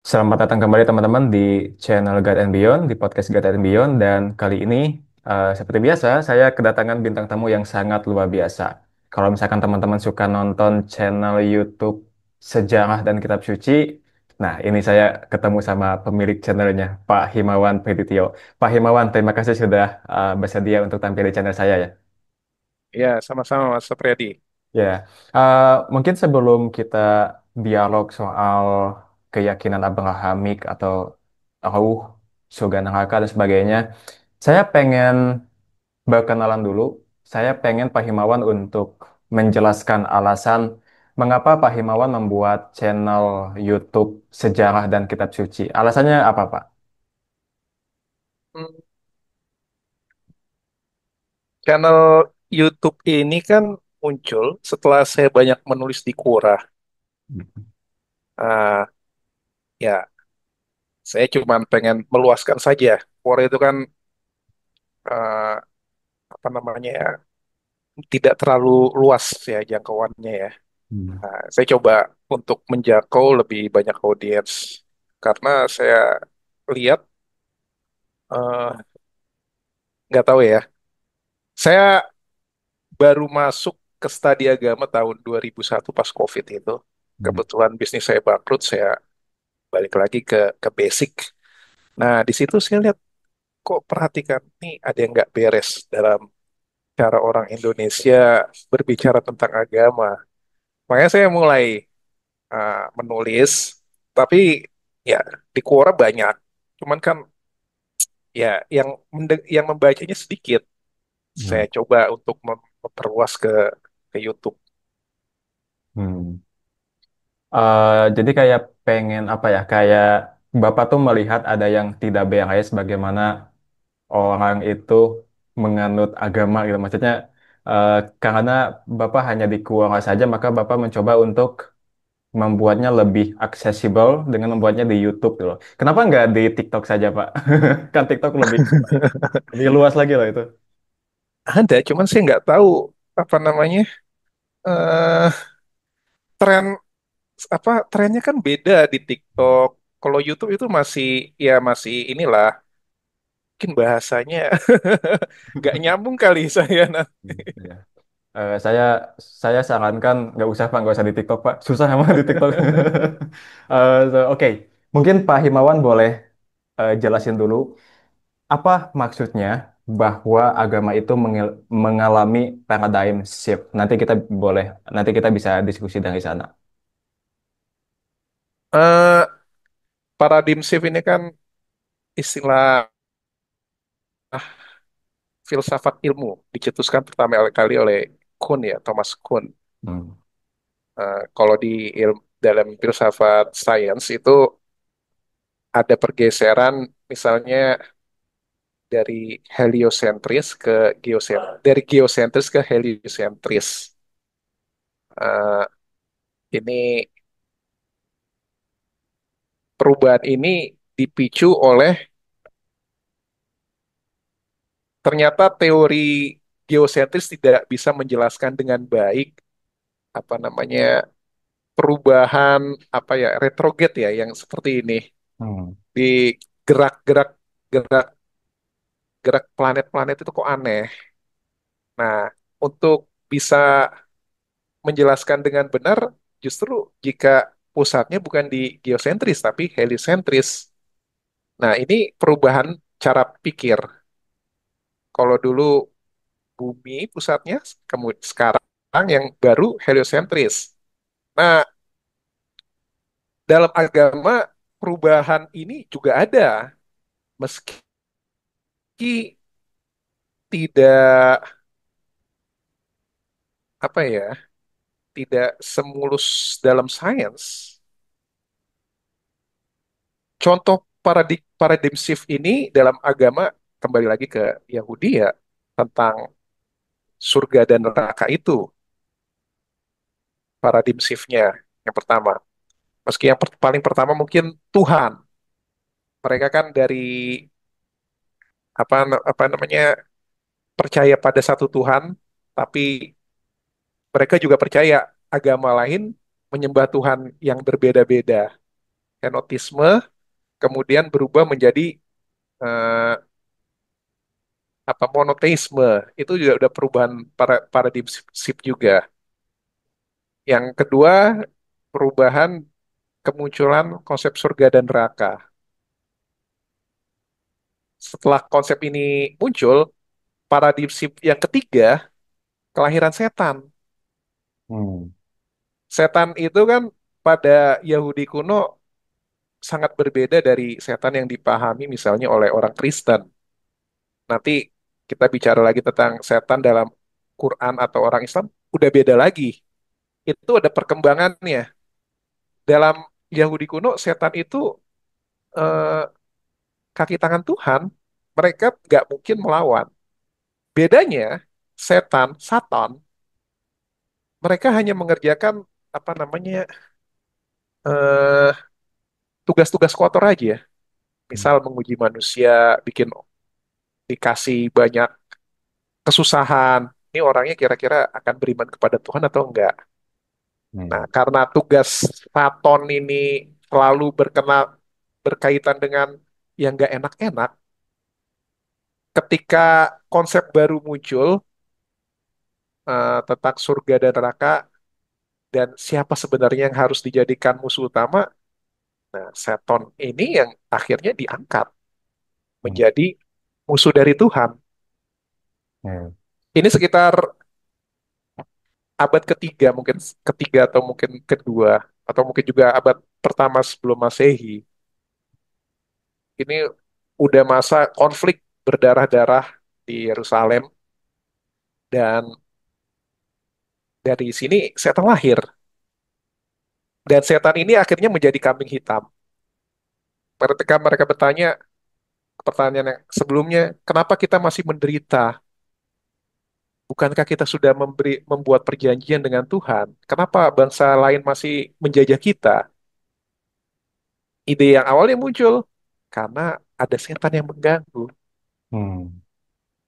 Selamat datang kembali teman-teman di channel Guide and Beyond, di podcast Guide and Beyond. Dan kali ini, seperti biasa, saya kedatangan bintang tamu yang sangat luar biasa. Kalau misalkan teman-teman suka nonton channel YouTube Sejarah dan Kitab Suci, nah ini saya ketemu sama pemilik channelnya, Pak Himawan Pritityo. Pak Himawan, terima kasih sudah bersedia untuk tampil di channel saya ya. Ya, sama-sama Mas Supriyadi. Ya, mungkin sebelum kita dialog soal keyakinan Abrahamik atau Ruh, surga neraka dan sebagainya, saya pengen berkenalan dulu. Saya pengen Pak Himawan untuk menjelaskan alasan mengapa Pak Himawan membuat channel YouTube Sejarah dan Kitab Suci. Alasannya apa, Pak? Hmm, Channel YouTube ini kan muncul setelah saya banyak menulis di Quora. Ah, ya, saya cuma pengen meluaskan saja. Quora itu kan ah, apa namanya ya, tidak terlalu luas ya jangkauannya ya. Hmm. Saya coba untuk menjangkau lebih banyak audiens karena saya lihat eh, nggak tahu ya. Saya baru masuk ke studi agama tahun 2001 pas COVID itu. Hmm. Kebetulan bisnis saya bangkrut, saya balik lagi ke basic. Nah, di situ saya lihat kok perhatikan nih ada yang nggak beres dalam cara orang Indonesia berbicara tentang agama. Makanya saya mulai menulis, tapi ya di Quora banyak. Cuman kan ya yang membacanya sedikit. Hmm. Saya coba untuk memperluas ke YouTube. Hmm. Jadi kayak pengen apa ya? Kayak Bapak tuh melihat ada yang tidak beres bagaimana orang itu menganut agama gitu. Maksudnya eh, karena Bapak hanya di Quora saja, maka Bapak mencoba untuk membuatnya lebih aksesibel dengan membuatnya di YouTube gitu loh. Kenapa nggak di TikTok saja, Pak? Kan TikTok lebih luas lagi loh itu. Ada, cuman saya nggak tahu apa namanya eh tren trennya kan beda di TikTok. Kalau YouTube itu masih inilah mungkin bahasanya nggak nyambung kali saya nanti. Hmm, iya. Saya sarankan nggak usah Pak, nggak usah di TikTok Pak. Susah emang di TikTok. Oke, mungkin Pak Himawan boleh jelasin dulu apa maksudnya bahwa agama itu mengalami paradigm shift. Nanti kita bisa diskusi dari sana. Eh, Paradigm shift ini kan istilah filsafat ilmu dicetuskan pertama kali oleh Kuhn ya, Thomas Kuhn. Hmm. Kalau dalam filsafat sains itu ada pergeseran misalnya dari dari geosentris ke heliosentris. Eh, ini perubahan ini dipicu oleh ternyata teori geosentris tidak bisa menjelaskan dengan baik apa namanya perubahan apa ya retrograde ya yang seperti ini Hmm. di gerak-gerak gerak gerak planet-planet itu kok aneh. Nah, untuk bisa menjelaskan dengan benar justru jika pusatnya bukan di geosentris tapi heliosentris. Nah, ini perubahan cara pikir. Kalau dulu bumi pusatnya, kemudian sekarang yang baru heliosentris. Nah, dalam agama perubahan ini juga ada, meski tidak apa ya, tidak semulus dalam sains. Contoh paradigm shift ini dalam agama kembali lagi ke Yahudi ya tentang surga dan neraka itu paradigm shift-nya yang pertama. Meski yang paling pertama mungkin Tuhan. Mereka kan dari apa namanya percaya pada satu Tuhan, tapi mereka juga percaya agama lain menyembah Tuhan yang berbeda-beda. henotisme, kemudian berubah menjadi eh, apa monoteisme. Itu juga udah perubahan paradigma juga. Yang kedua, perubahan kemunculan konsep surga dan neraka. Setelah konsep ini muncul, paradigma yang ketiga, kelahiran setan. Hmm. Setan itu kan pada Yahudi kuno sangat berbeda dari setan yang dipahami misalnya oleh orang Kristen. Nanti kita bicara lagi tentang setan dalam Quran atau orang Islam, udah beda lagi. Itu ada perkembangannya. Dalam Yahudi kuno, setan itu eh, kaki tangan Tuhan, mereka nggak mungkin melawan. Bedanya, Satan, mereka hanya mengerjakan apa namanya eh, tugas-tugas kotor aja. Misal menguji manusia, bikin dikasih banyak kesusahan. Ini orangnya kira-kira akan beriman kepada Tuhan atau enggak? Nah, Hmm. karena tugas Saton ini selalu berkaitan dengan yang enggak enak-enak, ketika konsep baru muncul tentang surga dan neraka dan siapa sebenarnya yang harus dijadikan musuh utama, nah Seton ini yang akhirnya diangkat Hmm. menjadi musuh dari Tuhan. Ya. Ini sekitar abad ketiga, mungkin ketiga atau mungkin kedua, atau mungkin juga abad pertama sebelum Masehi. Ini udah masa konflik berdarah-darah di Yerusalem dan dari sini setan lahir dan setan ini akhirnya menjadi kambing hitam. Ketika mereka bertanya pertanyaan yang sebelumnya, kenapa kita masih menderita? Bukankah kita sudah membuat perjanjian dengan Tuhan? Kenapa bangsa lain masih menjajah kita? Ide yang awalnya muncul karena ada setan yang mengganggu. Hmm.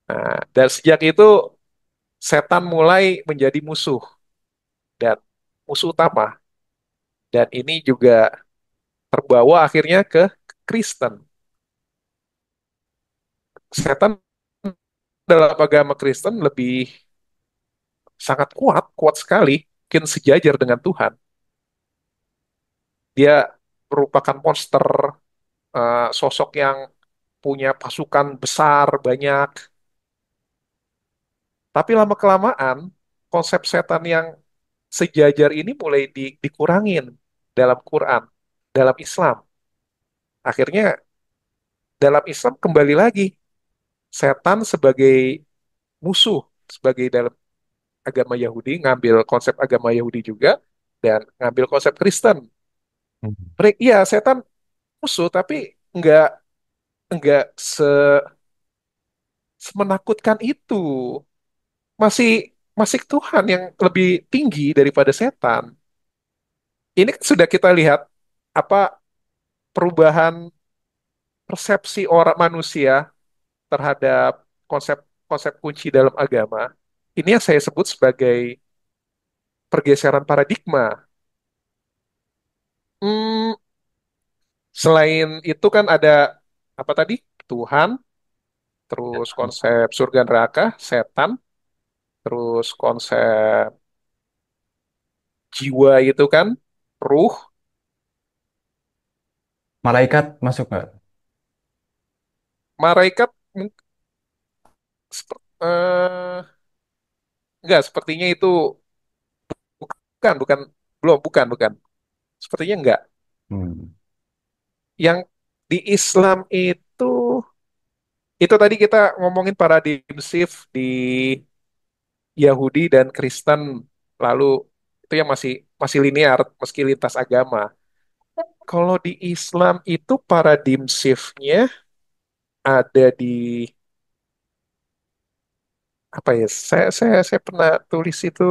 Nah, dan sejak itu setan mulai menjadi musuh dan musuh utama. Dan ini juga terbawa akhirnya ke Kristen. Setan dalam agama Kristen lebih sangat kuat, kuat sekali, mungkin sejajar dengan Tuhan. Dia merupakan monster, sosok yang punya pasukan besar, banyak. Tapi lama-kelamaan, konsep setan yang sejajar ini mulai dikurangin dalam Quran, dalam Islam. Akhirnya dalam Islam kembali lagi setan sebagai musuh, sebagai dalam agama Yahudi, ngambil konsep agama Yahudi juga, dan ngambil konsep Kristen. Hmm. Iya, setan musuh, tapi nggak nggak semenakutkan itu. Masih masih Tuhan yang lebih tinggi daripada setan. Ini sudah kita lihat apa perubahan persepsi orang manusia terhadap konsep-konsep kunci dalam agama. Ini yang saya sebut sebagai pergeseran paradigma. Hmm, selain itu kan ada apa tadi? Tuhan, terus konsep surga neraka, setan, terus konsep jiwa itu kan, ruh, Malaikat masuk nggak? malaikat, enggak, sepertinya itu bukan, bukan, belum, bukan. Sepertinya enggak. Hmm. Yang di Islam itu tadi kita ngomongin paradigm shift di Yahudi dan Kristen, lalu itu yang masih masih linear meski lintas agama. Kalau di Islam itu paradigm shift-nya ada di apa ya? Saya pernah tulis itu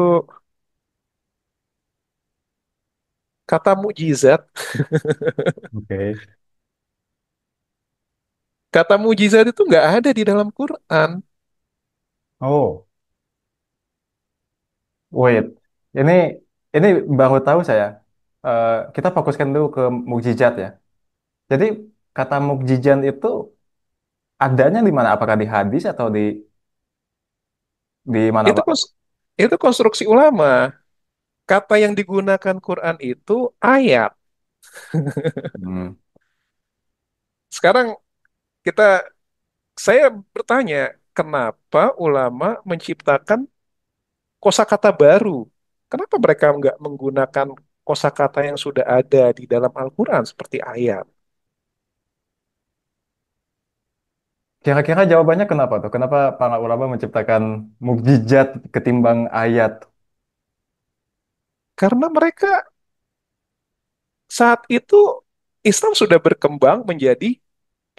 kata mukjizat. Oke. Kata mukjizat itu nggak ada di dalam Quran. Oh, wait. Ini ini baru tahu saya. kita fokuskan dulu ke mukjizat ya. Jadi kata mukjizat itu adanya di mana? Apakah di hadis atau di mana, Itu Pak? itu konstruksi ulama. Kata yang digunakan Quran itu ayat. Hmm. Sekarang kita saya bertanya, kenapa ulama menciptakan kosakata baru? Kenapa mereka nggak menggunakan kosakata yang sudah ada di dalam Al-Quran seperti ayat? Kira-kira jawabannya kenapa tuh? Kenapa para ulama menciptakan mukjizat ketimbang ayat? Karena mereka saat itu Islam sudah berkembang menjadi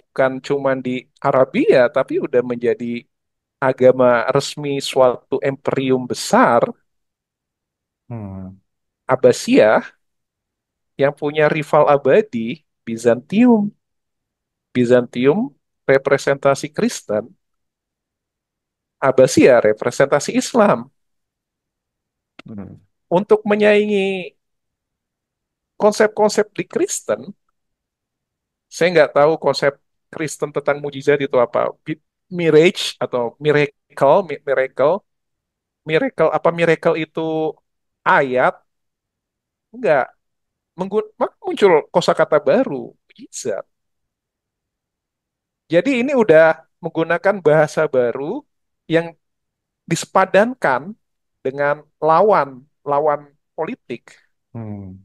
bukan cuma di Arabia, tapi udah menjadi agama resmi suatu imperium besar, Hmm. Abbasiyah, yang punya rival abadi, Bizantium. Bizantium representasi Kristen, Abbasiyah representasi Islam. Hmm. Untuk menyaingi konsep-konsep di Kristen, saya nggak tahu konsep Kristen tentang mujizat itu apa. Mirage atau miracle, miracle, miracle apa miracle itu ayat? Enggak. Maka muncul kosakata baru, mujizat. Jadi ini udah menggunakan bahasa baru yang disepadankan dengan lawan, lawan politik. Hmm.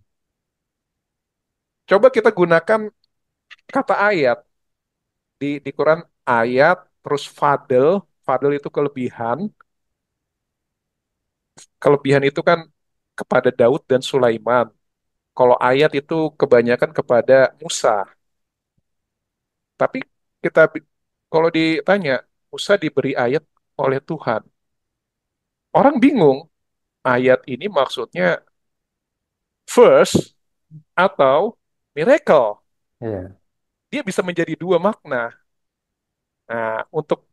Coba kita gunakan kata ayat di Quran ayat terus fadl, fadl itu kelebihan, kelebihan itu kan kepada Daud dan Sulaiman. Kalau ayat itu kebanyakan kepada Musa. Tapi kita kalau ditanya Musa diberi ayat oleh Tuhan, orang bingung ayat ini maksudnya verse atau miracle. Iya. Dia bisa menjadi dua makna. Nah, untuk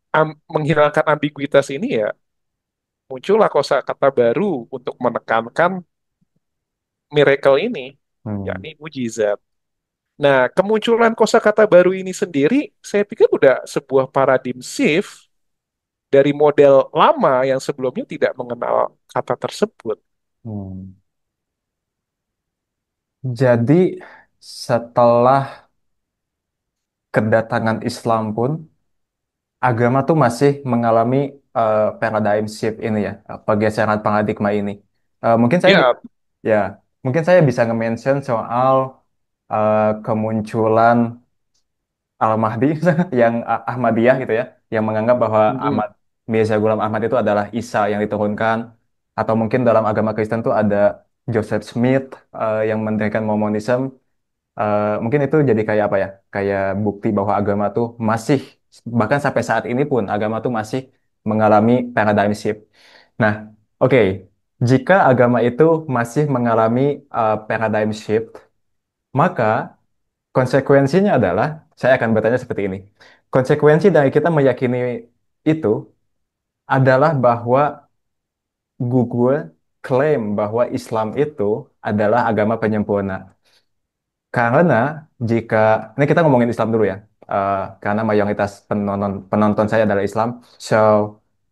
menghilangkan ambiguitas ini ya muncullah kosakata baru untuk menekankan miracle ini, Hmm. yakni mujizat. Nah, kemunculan kosakata baru ini sendiri, saya pikir udah sebuah paradigm shift dari model lama yang sebelumnya tidak mengenal kata tersebut. Hmm. Jadi setelah kedatangan Islam pun agama tuh masih mengalami paradigm shift ini ya, pergeseran paradigma ini. Mungkin saya Ya, ya, mungkin saya bisa nge-mention soal kemunculan Al-Mahdi yang Ahmadiyah gitu ya, yang menganggap bahwa mm, Mirza Ghulam Ahmad itu adalah Isa yang diturunkan, atau mungkin dalam agama Kristen tuh ada Joseph Smith yang mendirikan Mormonism. Mungkin itu jadi kayak apa ya? Kayak bukti bahwa agama tuh masih, bahkan sampai saat ini pun agama tuh masih mengalami paradigm shift. Nah, oke, jika agama itu masih mengalami paradigm shift, maka konsekuensinya adalah, saya akan bertanya seperti ini. Konsekuensi dari kita meyakini itu adalah bahwa Google klaim bahwa Islam itu adalah agama penyempurna. Karena jika ini kita ngomongin Islam dulu ya, karena mayoritas penonton penonton saya adalah Islam. So,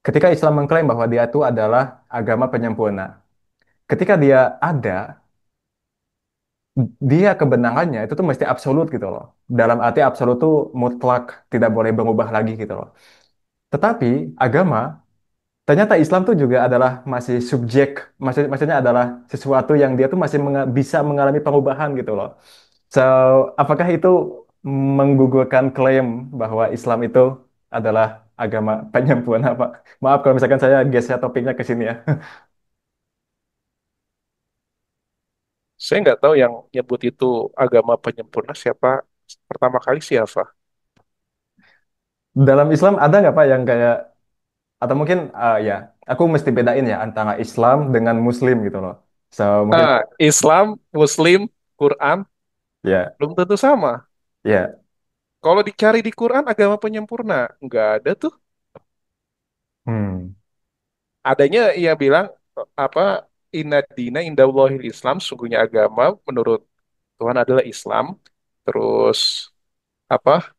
ketika Islam mengklaim bahwa dia itu adalah agama penyempurna, ketika dia ada, dia kebenarannya itu tuh mesti absolut gitu loh. Dalam arti absolut tuh mutlak, tidak boleh berubah lagi gitu loh. Tetapi agama, ternyata Islam tuh juga adalah masih subjek, maksudnya adalah sesuatu yang dia tuh masih bisa mengalami perubahan gitu loh. So, apakah itu menggugurkan klaim bahwa Islam itu adalah agama penyempurna, Pak? Maaf kalau misalkan saya geser topiknya ke sini ya. saya nggak tahu yang nyebut itu agama penyempurna siapa pertama kali siapa. Dalam Islam ada nggak Pak yang kayak, atau mungkin ya, aku mesti bedain ya antara Islam dengan Muslim gitu loh. So, mungkin Islam, Muslim, Quran ya, belum tentu sama. ya, Kalau dicari di Quran agama penyempurna, nggak ada tuh. hmm, Adanya ia bilang apa? Inna dina indallahil Islam, sungguhnya agama menurut Tuhan adalah Islam. Terus apa?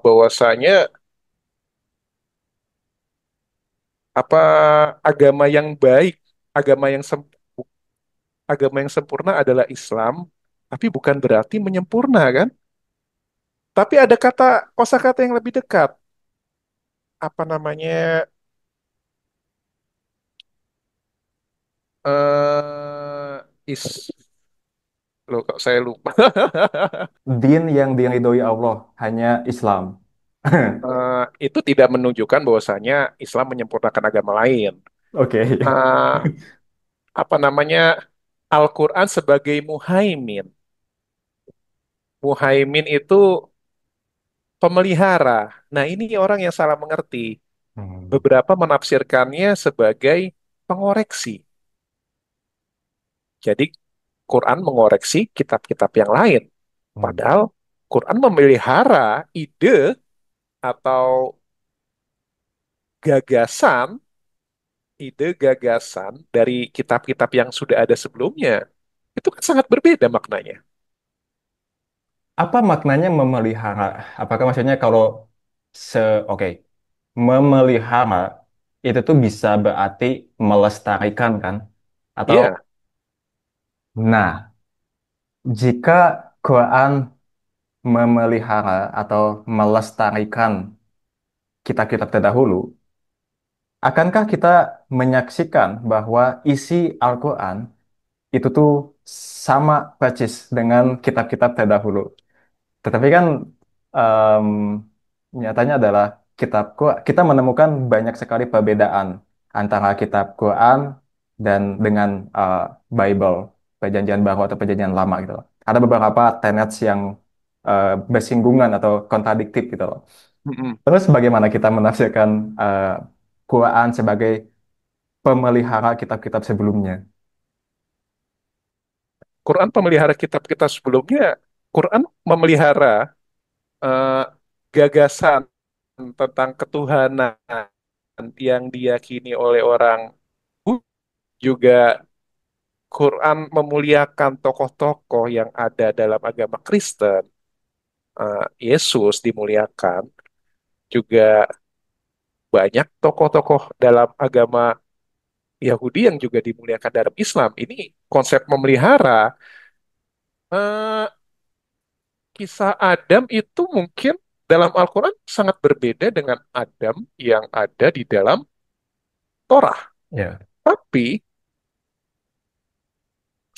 Bahwasanya apa agama yang baik, agama yang sem- agama yang sempurna adalah Islam, tapi bukan berarti menyempurna kan? Tapi ada kosakata yang lebih dekat. Apa namanya? Is Loh, kok saya lupa. Din yang diridhoi Allah hanya Islam. Itu tidak menunjukkan bahwasanya Islam menyempurnakan agama lain. Oke. Eh, apa namanya? Al-Quran sebagai muhaimin. Muhaimin itu pemelihara. Nah, ini orang yang salah mengerti. Hmm. Beberapa menafsirkannya sebagai pengoreksi. Jadi, Quran mengoreksi kitab-kitab yang lain. Hmm. Padahal Quran memelihara ide atau gagasan, gagasan dari kitab-kitab yang sudah ada sebelumnya. Itu kan sangat berbeda maknanya. Apa maknanya memelihara? Apakah maksudnya kalau se oke, memelihara itu tuh bisa berarti melestarikan kan? Atau Iya, nah, jika Quran memelihara atau melestarikan kitab-kitab terdahulu, akankah kita menyaksikan bahwa isi Al-Quran itu tuh sama persis dengan kitab-kitab terdahulu? Tetapi kan em, nyatanya adalah kita menemukan banyak sekali perbedaan antara kitab Quran dan dengan Bible, Perjanjian Baru atau Perjanjian Lama gitu loh. Ada beberapa tenets yang bersinggungan atau kontradiktif gitu loh. mm-mm. Terus bagaimana kita menafsirkan Quran sebagai pemelihara kitab-kitab sebelumnya? Quran pemelihara kitab-kitab sebelumnya. Quran memelihara eh, gagasan tentang ketuhanan yang diyakini oleh orang juga. Quran memuliakan tokoh-tokoh yang ada dalam agama Kristen. Yesus dimuliakan, juga banyak tokoh-tokoh dalam agama Yahudi yang juga dimuliakan dalam Islam. Ini konsep memelihara. Eh, Kisah Adam itu mungkin dalam Al-Quran sangat berbeda dengan Adam yang ada di dalam Torah. Ya. Tapi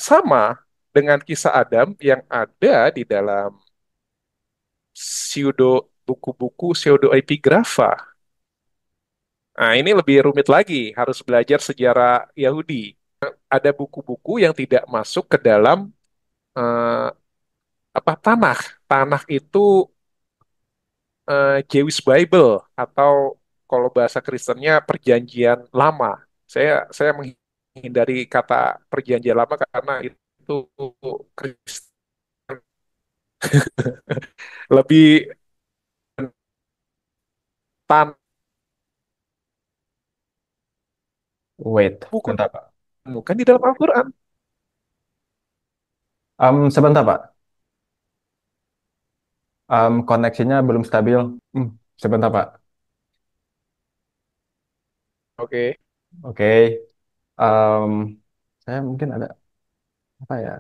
sama dengan kisah Adam yang ada di dalam buku-buku pseudoepigrafa. Nah, ini lebih rumit lagi, harus belajar sejarah Yahudi. Ada buku-buku yang tidak masuk ke dalam eh, apa tanah. Tanah itu Jewish Bible atau kalau bahasa Kristennya Perjanjian Lama. Saya menghindari kata Perjanjian Lama karena itu Kristen lebih tan Wait, buku bentar Pak. bukan di dalam Al-Quran. Sebentar Pak. Koneksinya belum stabil. Hmm, sebentar Pak. Oke. Oke. Em, saya mungkin ada apa ya?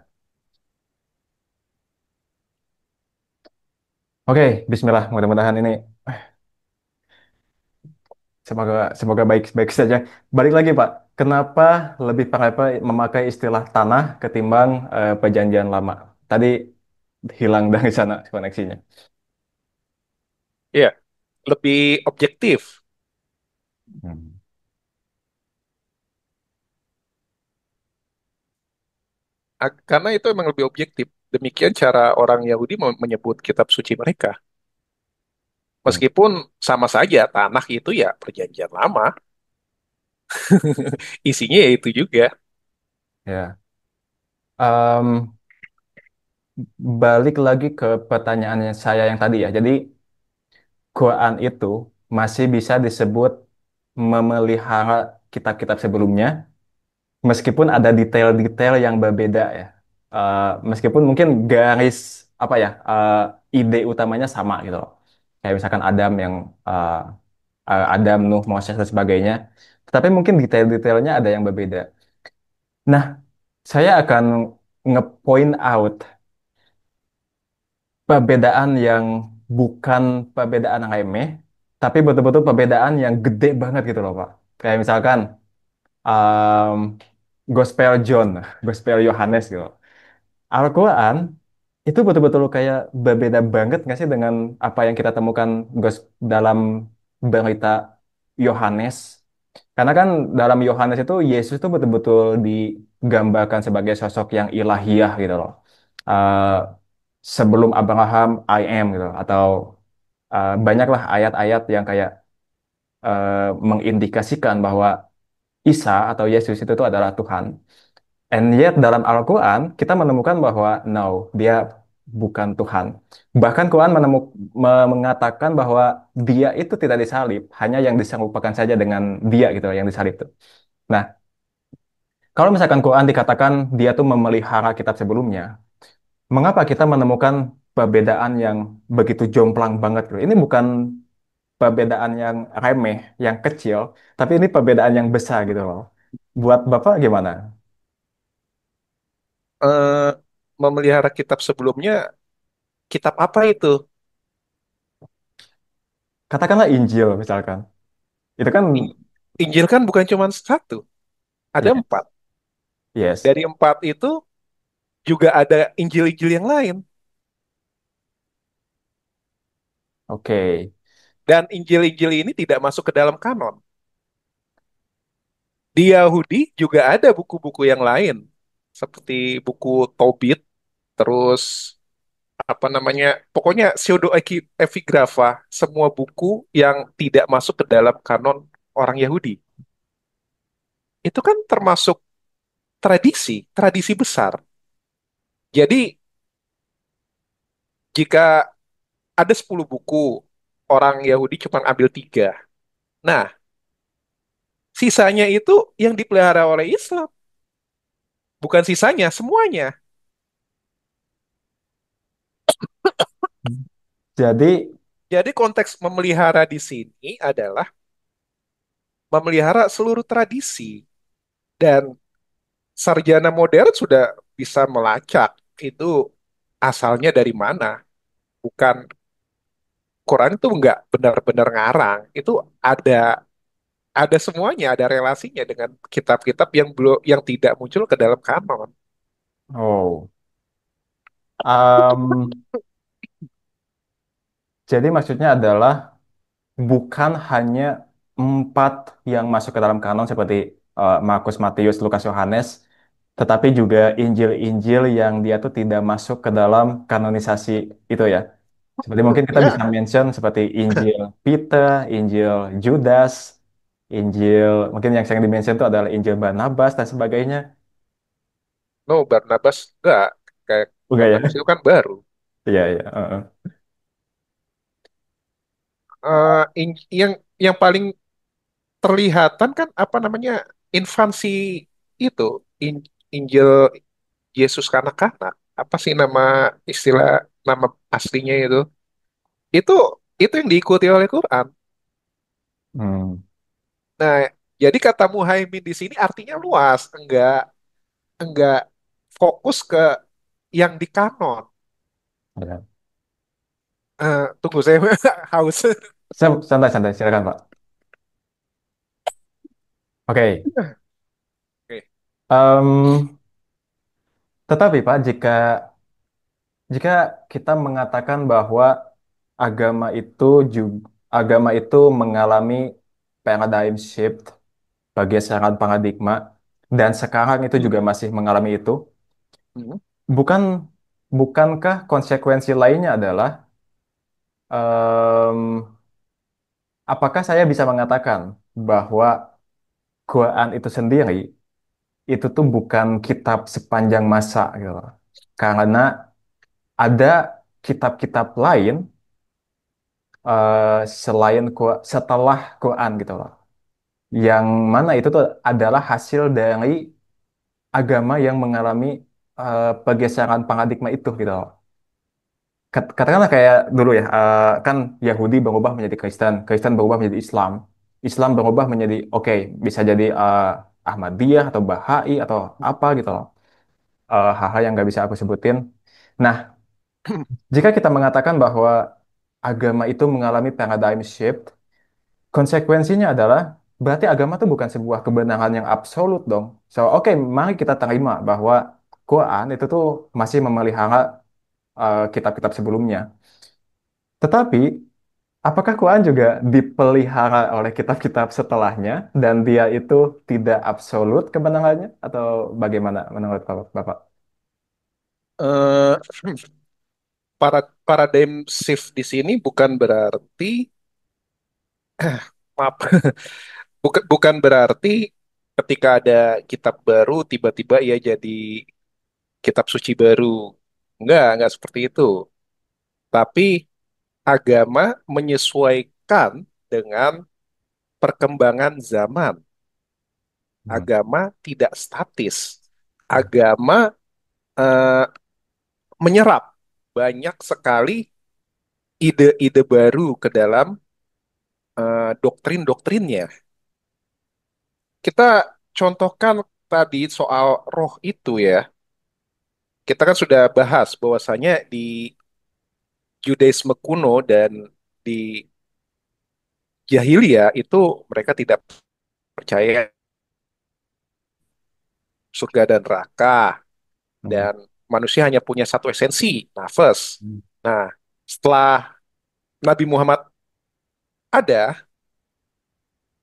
Oke, Bismillah. Mudah-mudahan ini semoga semoga baik-baik saja. Balik lagi Pak. Kenapa lebih apa memakai istilah tanah ketimbang perjanjian lama? Tadi hilang dari sana koneksinya. Ya, lebih objektif. Hmm. Karena itu emang lebih objektif. Demikian cara orang Yahudi menyebut kitab suci mereka. Hmm. Meskipun sama saja tanah itu ya perjanjian lama, isinya ya itu juga. Ya. Em, Balik lagi ke pertanyaannya saya yang tadi ya. Jadi Quran itu masih bisa disebut memelihara kitab-kitab sebelumnya meskipun ada detail-detail yang berbeda ya. Meskipun mungkin garis apa ya, ide utamanya sama gitu loh. Kayak misalkan Adam yang uh, Adam, Nuh, Moses dan sebagainya. Tetapi mungkin detail-detailnya ada yang berbeda. Nah, saya akan nge-point out perbedaan yang bukan perbedaan remeh, tapi betul-betul perbedaan yang gede banget gitu loh, Pak. Kayak misalkan um, Gospel John, Gospel Yohanes gitu. Al-Quran itu betul-betul kayak berbeda banget nggak sih dengan apa yang kita temukan dalam berita Yohanes. Karena kan dalam Yohanes itu Yesus itu betul-betul digambarkan sebagai sosok yang ilahiyah gitu loh. Eh, Sebelum Abraham, I am gitu. Atau banyaklah ayat-ayat yang kayak mengindikasikan bahwa Isa atau Yesus itu tuh adalah Tuhan. And yet dalam Al-Quran kita menemukan bahwa no, dia bukan Tuhan. Bahkan Quran mengatakan bahwa dia itu tidak disalib, hanya yang diserupakan saja dengan dia gitu yang disalib itu. Nah, kalau misalkan Quran dikatakan dia tuh memelihara kitab sebelumnya, mengapa kita menemukan perbedaan yang begitu jomplang banget gitu? Ini bukan perbedaan yang remeh, yang kecil, tapi ini perbedaan yang besar gitu loh. Buat Bapak gimana? Eh, Memelihara kitab sebelumnya, kitab apa itu? Katakanlah Injil misalkan. Itu kan In- Injil kan bukan cuma satu, ada yes, empat. yes. Dari empat itu juga ada Injil-Injil yang lain. Oke. Dan Injil-Injil ini tidak masuk ke dalam kanon. Di Yahudi juga ada buku-buku yang lain, seperti buku Tobit, terus apa namanya, pokoknya pseudoepigrapha, semua buku yang tidak masuk ke dalam kanon orang Yahudi. Itu kan termasuk tradisi, tradisi besar. Jadi jika ada 10 buku, orang Yahudi cuma ambil tiga. Nah, sisanya itu yang dipelihara oleh Islam, bukan sisanya, semuanya. Jadi, Jadi konteks memelihara di sini adalah memelihara seluruh tradisi. Dan sarjana modern sudah bisa melacak itu asalnya dari mana. Bukan, Quran itu nggak benar-benar ngarang. Itu ada semuanya, ada relasinya dengan kitab-kitab yang belum, yang tidak muncul ke dalam kanon. oh, um, jadi maksudnya adalah bukan hanya empat yang masuk ke dalam kanon seperti Markus, Matius, Lukas, Yohanes, tetapi juga Injil-Injil yang dia tuh tidak masuk ke dalam kanonisasi itu ya. Seperti mungkin kita bisa Ya, mention seperti Injil Peter, Injil Judas, Injil mungkin yang sering dimention itu adalah Injil Barnabas dan sebagainya. no, Barnabas enggak. Kayak Enggak Barnabas ya? itu kan baru. Iya, iya. Yang paling terlihatan kan apa namanya, infansi itu, Injil Yesus kanak-kanak. Apa sih nama, istilah, nama aslinya itu? Itu itu yang diikuti oleh Quran. Hmm, Nah, jadi kata muhaimin di sini artinya luas, enggak fokus ke yang di kanon. ya. Tunggu saya haus. Santai-santai, silakan Pak. Oke. Oke. Em, tetapi Pak, jika kita mengatakan bahwa agama itu juga agama itu mengalami paradigm shift bagi serangan paradigma dan sekarang itu Hmm. juga masih mengalami itu, Hmm. bukan bukankah konsekuensi lainnya adalah em, apakah saya bisa mengatakan bahwa Quran itu sendiri itu tuh bukan kitab sepanjang masa gitu loh. Karena ada kitab-kitab lain selain setelah Quran gitu loh. Yang mana itu tuh adalah hasil dari agama yang mengalami pergeseran paradigma itu gitu loh. Katakanlah kayak dulu ya, kan Yahudi berubah menjadi Kristen, Kristen berubah menjadi Islam, Islam berubah menjadi oke, bisa jadi Ahmadiyah atau Bahai atau apa gitu loh. Hal-hal yang nggak bisa aku sebutin. Nah, jika kita mengatakan bahwa agama itu mengalami paradigm shift, konsekuensinya adalah berarti agama itu bukan sebuah kebenaran yang absolut dong. So, oke, mari kita terima bahwa Quran itu tuh masih memelihara kitab-kitab sebelumnya. Tetapi, apakah Quran juga dipelihara oleh kitab-kitab setelahnya dan dia itu tidak absolut kebenarannya atau bagaimana menurut Bapak? Eh, paradigm shift di sini bukan berarti, maaf, bukan berarti ketika ada kitab baru tiba-tiba ia jadi kitab suci baru. Enggak seperti itu. Tapi agama menyesuaikan dengan perkembangan zaman. Hmm. Agama tidak statis. Agama eh, menyerap banyak sekali ide-ide baru ke dalam doktrin-doktrinnya. Kita contohkan tadi soal roh itu ya. Kita kan sudah bahas bahwasanya di Judaisme kuno dan di Jahiliyah itu mereka tidak percaya surga dan neraka Hmm. dan manusia hanya punya satu esensi, nafas. Hmm. Nah, setelah Nabi Muhammad ada,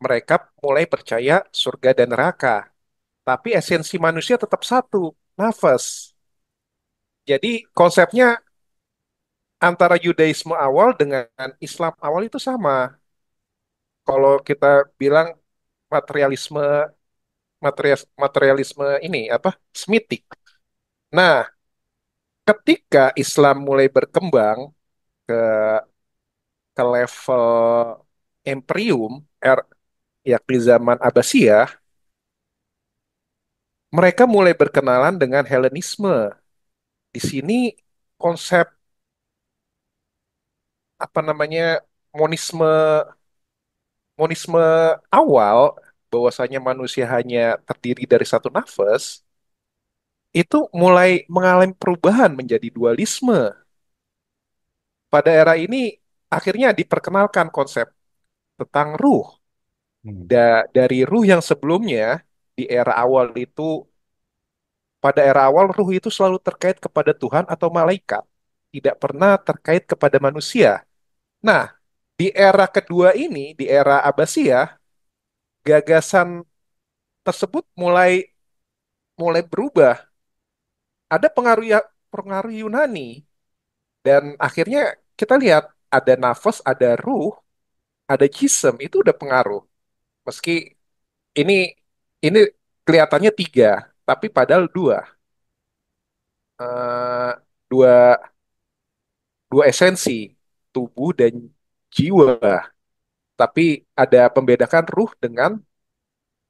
mereka mulai percaya surga dan neraka. Tapi esensi manusia tetap satu, nafas. Jadi konsepnya antara Yudaisme awal dengan Islam awal itu sama. Kalau kita bilang materialisme materialisme ini apa? Semitik. Nah, ketika Islam mulai berkembang ke level Imperium, yakni zaman Abbasiyah, mereka mulai berkenalan dengan Helenisme. Di sini konsep apa namanya monisme monisme awal bahwasanya manusia hanya terdiri dari satu nafas itu mulai mengalami perubahan menjadi dualisme. Pada era ini akhirnya diperkenalkan konsep tentang ruh. Hmm. Dari ruh yang sebelumnya di era awal itu, pada era awal ruh itu selalu terkait kepada Tuhan atau malaikat, tidak pernah terkait kepada manusia. Nah, di era kedua ini, di era Abbasiyah, gagasan tersebut mulai mulai berubah. Ada pengaruh Yunani dan akhirnya kita lihat ada nafas, ada ruh, ada jism itu udah pengaruh. Meski ini ini kelihatannya tiga, tapi padahal dua. Eh, dua dua esensi, tubuh dan jiwa. Tapi ada pembedakan ruh dengan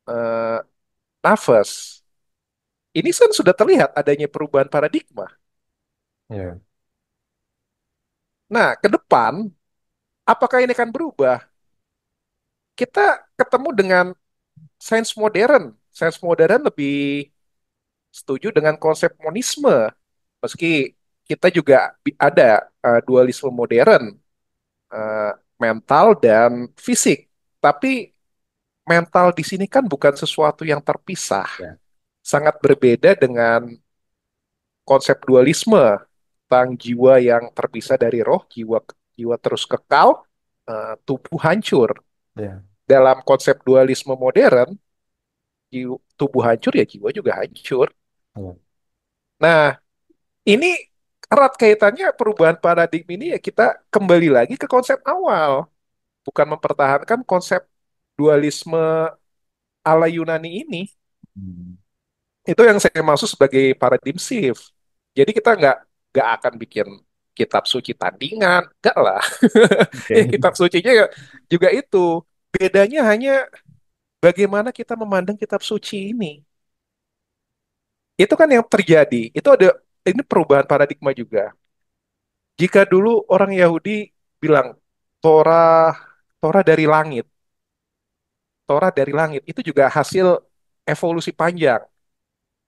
eh, nafas. Ini kan sudah terlihat adanya perubahan paradigma. Ya. Nah, ke depan, apakah ini akan berubah? Kita ketemu dengan sains modern. Sains modern lebih setuju dengan konsep monisme. Meski kita juga ada dualisme modern, eh, mental dan fisik. Tapi mental di sini kan bukan sesuatu yang terpisah. Ya. Sangat berbeda dengan konsep dualisme tentang jiwa yang terpisah dari roh, jiwa jiwa terus kekal, tubuh hancur. Ya. Dalam konsep dualisme modern, tubuh hancur ya jiwa juga hancur. Ya. Nah, ini erat kaitannya perubahan paradigma ini ya kita kembali lagi ke konsep awal, bukan mempertahankan konsep dualisme ala Yunani ini. Hmm. Itu yang saya maksud sebagai paradigm shift. Jadi kita nggak akan bikin kitab suci tandingan, enggak lah. Ya, Oke. kitab sucinya juga itu. Bedanya hanya bagaimana kita memandang kitab suci ini. Itu kan yang terjadi. Itu ada ini perubahan paradigma juga. Jika dulu orang Yahudi bilang Torah Torah dari langit, Torah dari langit itu juga hasil evolusi panjang.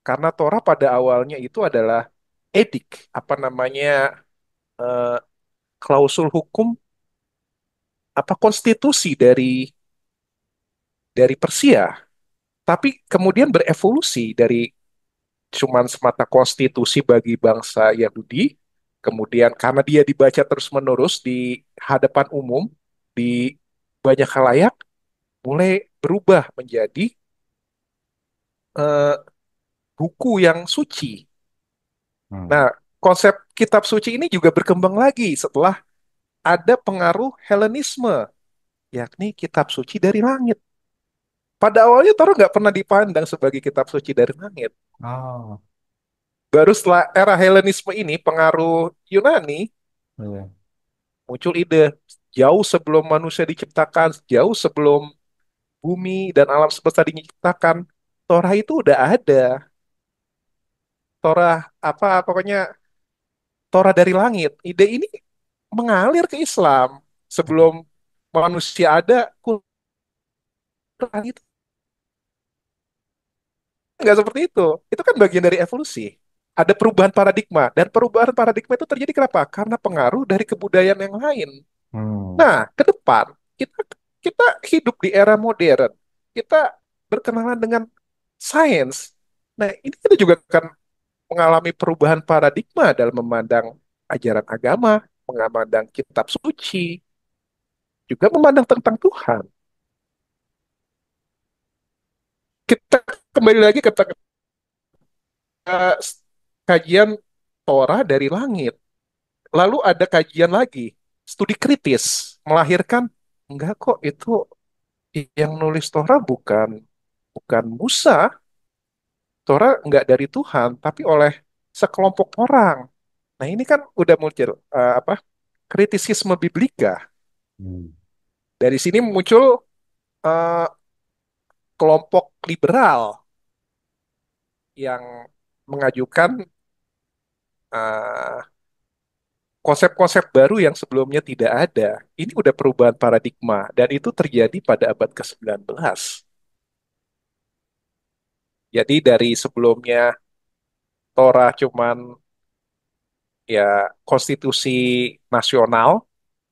Karena Torah pada awalnya itu adalah edik, apa namanya, eh, klausul hukum, apa konstitusi dari Persia. Tapi kemudian berevolusi dari cuman semata konstitusi bagi bangsa Yahudi, kemudian karena dia dibaca terus-menerus di hadapan umum, di banyak khalayak, mulai berubah menjadi eh, buku yang suci. Hmm. Nah, konsep kitab suci ini juga berkembang lagi setelah ada pengaruh Helenisme, yakni kitab suci dari langit. Pada awalnya Torah nggak pernah dipandang sebagai kitab suci dari langit. Oh, Baru setelah era Helenisme ini, pengaruh Yunani, iya. muncul ide jauh sebelum manusia diciptakan, jauh sebelum bumi dan alam semesta diciptakan, Torah itu udah ada. Torah apa pokoknya Torah dari langit. Ide ini mengalir ke Islam sebelum manusia ada. Quran itu nggak seperti itu. Itu kan bagian dari evolusi. Ada perubahan paradigma dan perubahan paradigma itu terjadi kenapa? Karena pengaruh dari kebudayaan yang lain. Hmm. Nah, ke depan kita kita hidup di era modern. Kita berkenalan dengan sains. Nah, ini kita juga akan mengalami perubahan paradigma dalam memandang ajaran agama, memandang kitab suci, juga memandang tentang Tuhan. Kita kembali lagi ke kajian Torah dari langit. Lalu ada kajian lagi, studi kritis, melahirkan enggak kok itu yang nulis Torah bukan bukan Musa, Torah enggak dari Tuhan, tapi oleh sekelompok orang. Nah ini kan udah muncul apa kritisisme biblika. Hmm. Dari sini muncul eh, kelompok liberal yang mengajukan eh, konsep-konsep baru yang sebelumnya tidak ada. Ini udah perubahan paradigma dan itu terjadi pada abad ke-19. Jadi dari sebelumnya Torah cuman ya konstitusi nasional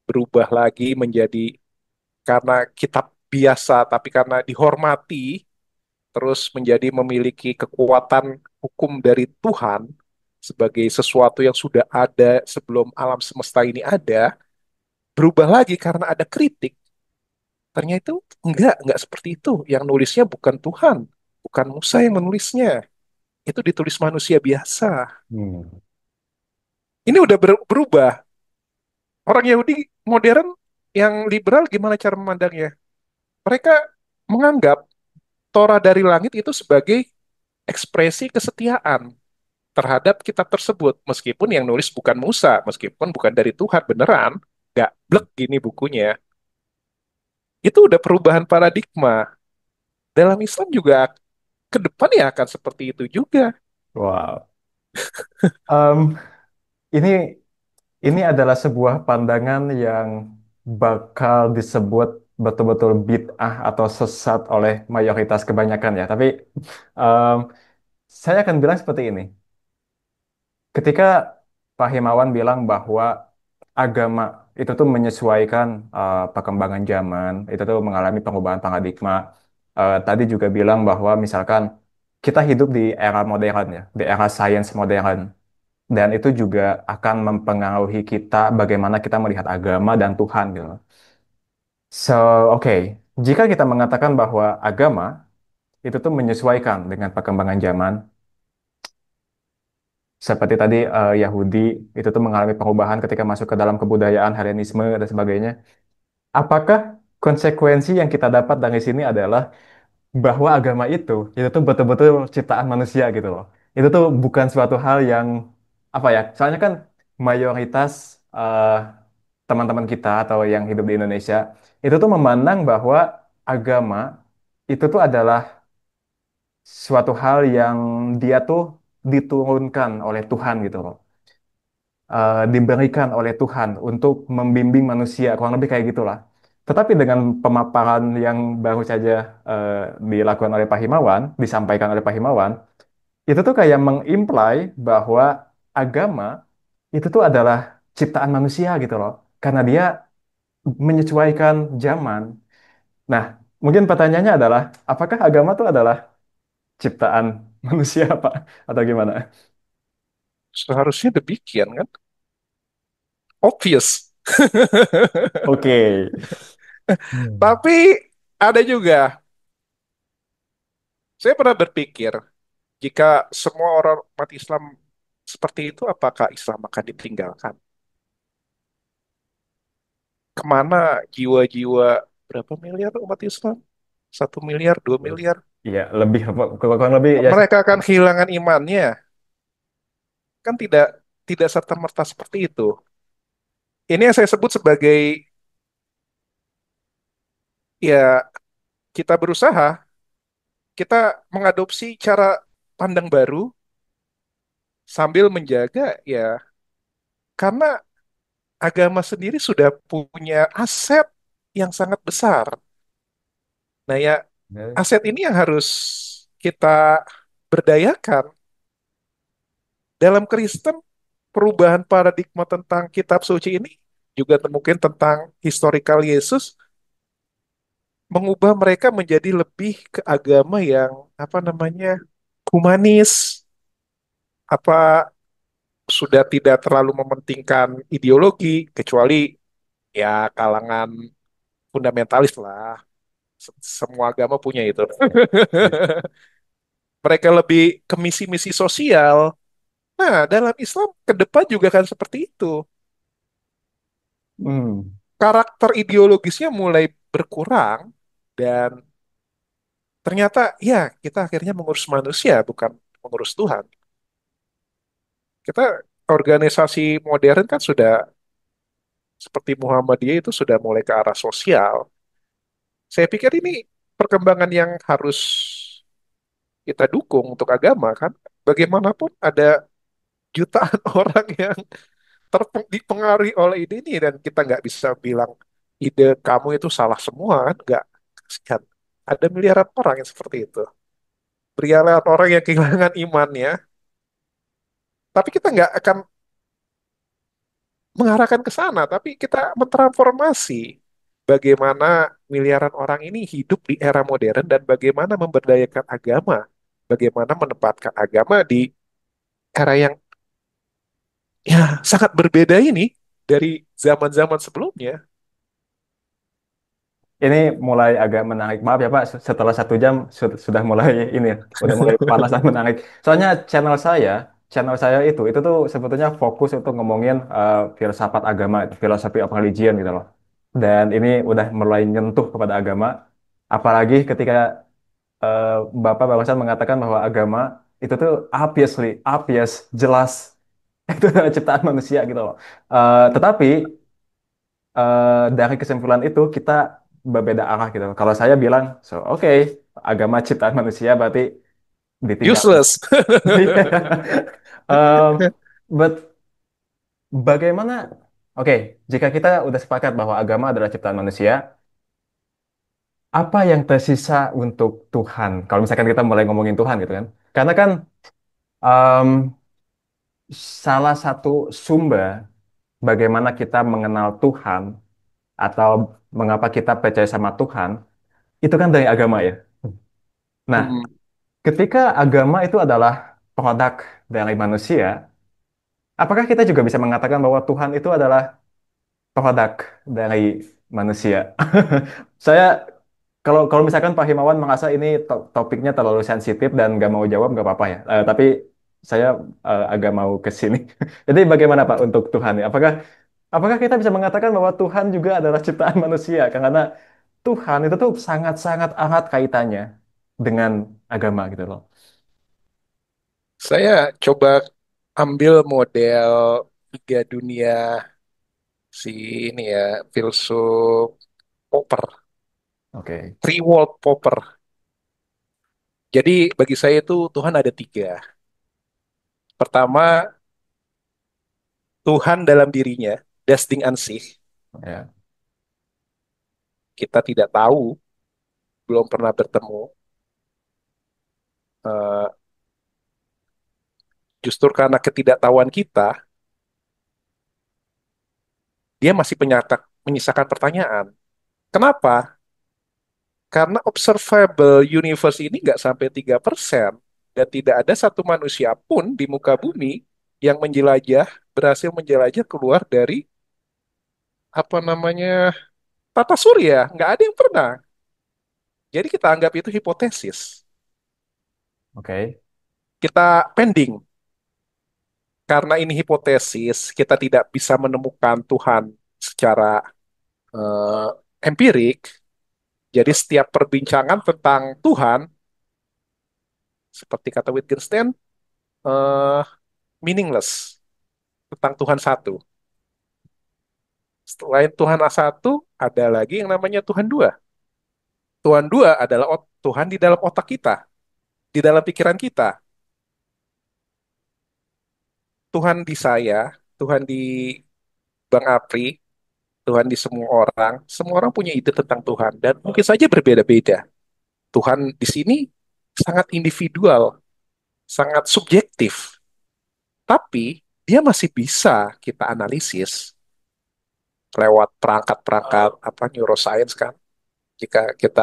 berubah lagi menjadi karena kitab biasa tapi karena dihormati terus menjadi memiliki kekuatan hukum dari Tuhan sebagai sesuatu yang sudah ada sebelum alam semesta ini ada, berubah lagi karena ada kritik. Ternyata itu enggak seperti itu. Yang nulisnya bukan Tuhan, bukan Musa yang menulisnya. Itu ditulis manusia biasa. Hmm. Ini udah berubah. Orang Yahudi modern yang liberal gimana cara memandangnya? Mereka menganggap Torah dari langit itu sebagai ekspresi kesetiaan terhadap kitab tersebut. Meskipun yang nulis bukan Musa, meskipun bukan dari Tuhan beneran, nggak blek gini bukunya. Itu udah perubahan paradigma. Dalam Islam juga ke depan ya akan seperti itu juga. Wow. Em, ini ini adalah sebuah pandangan yang bakal disebut betul-betul bid'ah atau sesat oleh mayoritas kebanyakan ya. Tapi em, saya akan bilang seperti ini. Ketika Pak Himawan bilang bahwa agama itu tuh menyesuaikan perkembangan zaman, itu tuh mengalami perubahan paradigma. Tadi juga bilang bahwa misalkan kita hidup di era modern ya, di era sains modern. Dan itu juga akan mempengaruhi kita bagaimana kita melihat agama dan Tuhan gitu. So, oke, jika kita mengatakan bahwa agama itu tuh menyesuaikan dengan perkembangan zaman, seperti tadi Yahudi itu tuh mengalami perubahan ketika masuk ke dalam kebudayaan Helenisme dan sebagainya. Apakah konsekuensi yang kita dapat dari sini adalah bahwa agama itu tuh betul-betul ciptaan manusia gitu loh. Itu tuh bukan suatu hal yang apa ya? Soalnya kan mayoritas eh, teman-teman kita atau yang hidup di Indonesia itu tuh memandang bahwa agama itu tuh adalah suatu hal yang dia tuh diturunkan oleh Tuhan gitu loh. Diberikan oleh Tuhan untuk membimbing manusia, kurang lebih kayak gitulah. Tetapi dengan pemaparan yang baru saja eh, dilakukan oleh Pak Himawan, disampaikan oleh Pak Himawan, itu tuh kayak mengimply bahwa agama itu tuh adalah ciptaan manusia gitu loh. Karena dia menyesuaikan zaman. Nah, mungkin pertanyaannya adalah, apakah agama itu adalah ciptaan manusia, Pak? Atau gimana? Seharusnya demikian kan? Obvious. Oke. Hmm. Tapi ada juga, saya pernah berpikir, jika semua orang umat Islam seperti itu, apakah Islam akan ditinggalkan? Kemana jiwa-jiwa berapa miliar umat Islam? 1 miliar, 2 miliar? Iya, lebih, kurang lebih ya. Mereka akan kehilangan imannya. Kan tidak tidak serta-merta seperti itu. Ini yang saya sebut sebagai ya kita berusaha, kita mengadopsi cara pandang baru sambil menjaga ya karena agama sendiri sudah punya aset yang sangat besar. Nah ya aset ini yang harus kita berdayakan. Dalam Kristen, perubahan paradigma tentang kitab suci ini juga mungkin tentang historical Yesus mengubah mereka menjadi lebih ke agama yang apa namanya humanis, apa sudah tidak terlalu mementingkan ideologi kecuali ya kalangan fundamentalis lah. Semua agama punya itu. Mereka lebih ke misi-misi sosial. Nah, dalam Islam ke depan juga kan seperti itu. Hmm. Karakter ideologisnya mulai berkurang dan ternyata ya kita akhirnya mengurus manusia bukan mengurus Tuhan. Kita organisasi modern kan sudah seperti Muhammadiyah itu sudah mulai ke arah sosial. Saya pikir ini perkembangan yang harus kita dukung untuk agama kan. Bagaimanapun ada jutaan orang yang dipengaruhi oleh ide ini dan kita nggak bisa bilang ide kamu itu salah semua kan nggak kasihan. Ada miliaran orang yang seperti itu. Miliaran orang yang kehilangan imannya, tapi kita nggak akan mengarahkan ke sana, tapi kita mentransformasi bagaimana miliaran orang ini hidup di era modern dan bagaimana memberdayakan agama, bagaimana menempatkan agama di era yang ya sangat berbeda ini dari zaman-zaman sebelumnya. Ini mulai agak menarik. Maaf ya Pak, setelah 1 jam sudah mulai ini, udah mulai panas dan menarik. Soalnya channel saya itu tuh sebetulnya fokus untuk ngomongin filsafat agama, philosophy of religion gitu loh. Dan ini udah mulai nyentuh kepada agama. Apalagi ketika eh, Bapak barusan mengatakan bahwa agama itu tuh obvious, jelas itu adalah ciptaan manusia gitu loh. Tetapi dari kesimpulan itu kita berbeda arah gitu. Kalau saya bilang, so oke, agama ciptaan manusia berarti ditinggalkan. Useless. Um, but bagaimana? Oke, jika kita udah sepakat bahwa agama adalah ciptaan manusia, apa yang tersisa untuk Tuhan? Kalau misalkan kita mulai ngomongin Tuhan gitu kan, karena kan um, salah satu sumber bagaimana kita mengenal Tuhan atau mengapa kita percaya sama Tuhan itu kan dari agama ya. Nah, Hmm, ketika agama itu adalah produk dari manusia, apakah kita juga bisa mengatakan bahwa Tuhan itu adalah produk dari manusia? Saya kalau kalau misalkan Pak Himawan merasa ini topiknya terlalu sensitif dan nggak mau jawab nggak apa-apa ya. Tapi saya agak mau ke sini. Jadi bagaimana Pak untuk Tuhan ya? Apakah kita bisa mengatakan bahwa Tuhan juga adalah ciptaan manusia? Karena Tuhan itu tuh sangat-sangat erat kaitannya dengan agama gitu loh. saya coba ambil model tiga dunia si ini ya filsuf Popper, Oke. Three World Popper. Jadi bagi saya itu Tuhan ada tiga. Pertama, Tuhan dalam dirinya, Desting Ansih, Ya. kita tidak tahu, belum pernah bertemu. Eh, Justru karena ketidaktahuan kita, dia masih menyisakan pertanyaan. Kenapa? Karena observable universe ini nggak sampai 3%. Dan tidak ada satu manusia pun di muka bumi yang berhasil menjelajah keluar dari apa namanya, tata surya. Nggak ada yang pernah. Jadi kita anggap itu hipotesis. Oke. Kita pending. Karena ini hipotesis, kita tidak bisa menemukan Tuhan secara eh, empirik. Jadi setiap perbincangan tentang Tuhan, seperti kata Wittgenstein, eh, meaningless tentang Tuhan satu. Selain Tuhan satu, ada lagi yang namanya Tuhan dua. Tuhan dua adalah Tuhan di dalam otak kita, di dalam pikiran kita. Tuhan di saya, Tuhan di Bang Apri, Tuhan di semua orang punya ide tentang Tuhan dan mungkin saja berbeda-beda. Tuhan di sini sangat individual, sangat subjektif, tapi dia masih bisa kita analisis lewat perangkat-perangkat apa neuroscience kan. Jika kita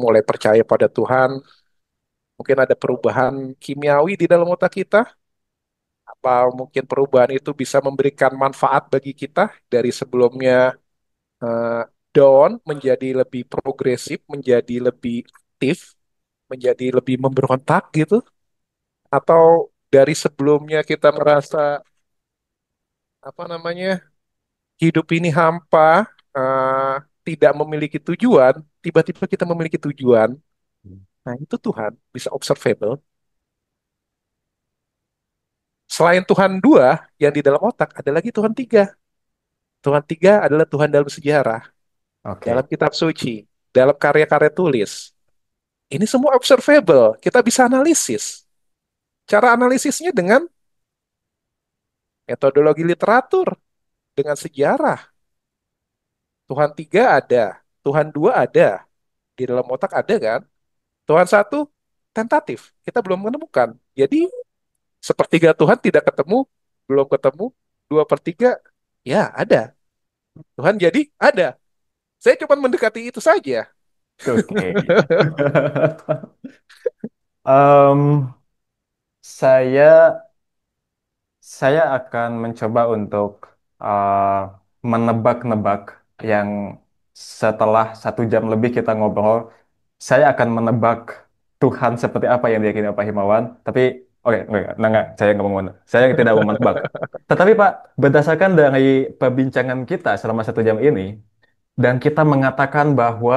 mulai percaya pada Tuhan, mungkin ada perubahan kimiawi di dalam otak kita, apa mungkin perubahan itu bisa memberikan manfaat bagi kita dari sebelumnya eh, down menjadi lebih progresif, menjadi lebih aktif, menjadi lebih memberontak gitu, atau dari sebelumnya kita merasa apa namanya hidup ini hampa, eh, tidak memiliki tujuan, tiba-tiba kita memiliki tujuan. Nah, itu Tuhan bisa observable. Selain Tuhan dua yang di dalam otak, ada lagi Tuhan tiga. Tuhan tiga adalah Tuhan dalam sejarah, dalam Oke. kitab suci, dalam karya-karya tulis. Ini semua observable, kita bisa analisis. Cara analisisnya dengan metodologi literatur, dengan sejarah. Tuhan tiga ada, Tuhan dua ada, di dalam otak ada kan? Tuhan satu tentatif, kita belum menemukan. Jadi sepertiga Tuhan tidak ketemu, belum ketemu, dua per tiga, ya ada. Tuhan jadi ada. Saya cuma mendekati itu saja. Oke. Em, saya Saya akan mencoba untuk uh, menebak-nebak yang setelah 1 jam lebih kita ngobrol, saya akan menebak Tuhan seperti apa yang diyakini Pak Himawan. Tapi, oke, enggak, saya nggak mau, saya tidak mau menebak. Tetapi Pak, berdasarkan dari perbincangan kita selama 1 jam ini, dan kita mengatakan bahwa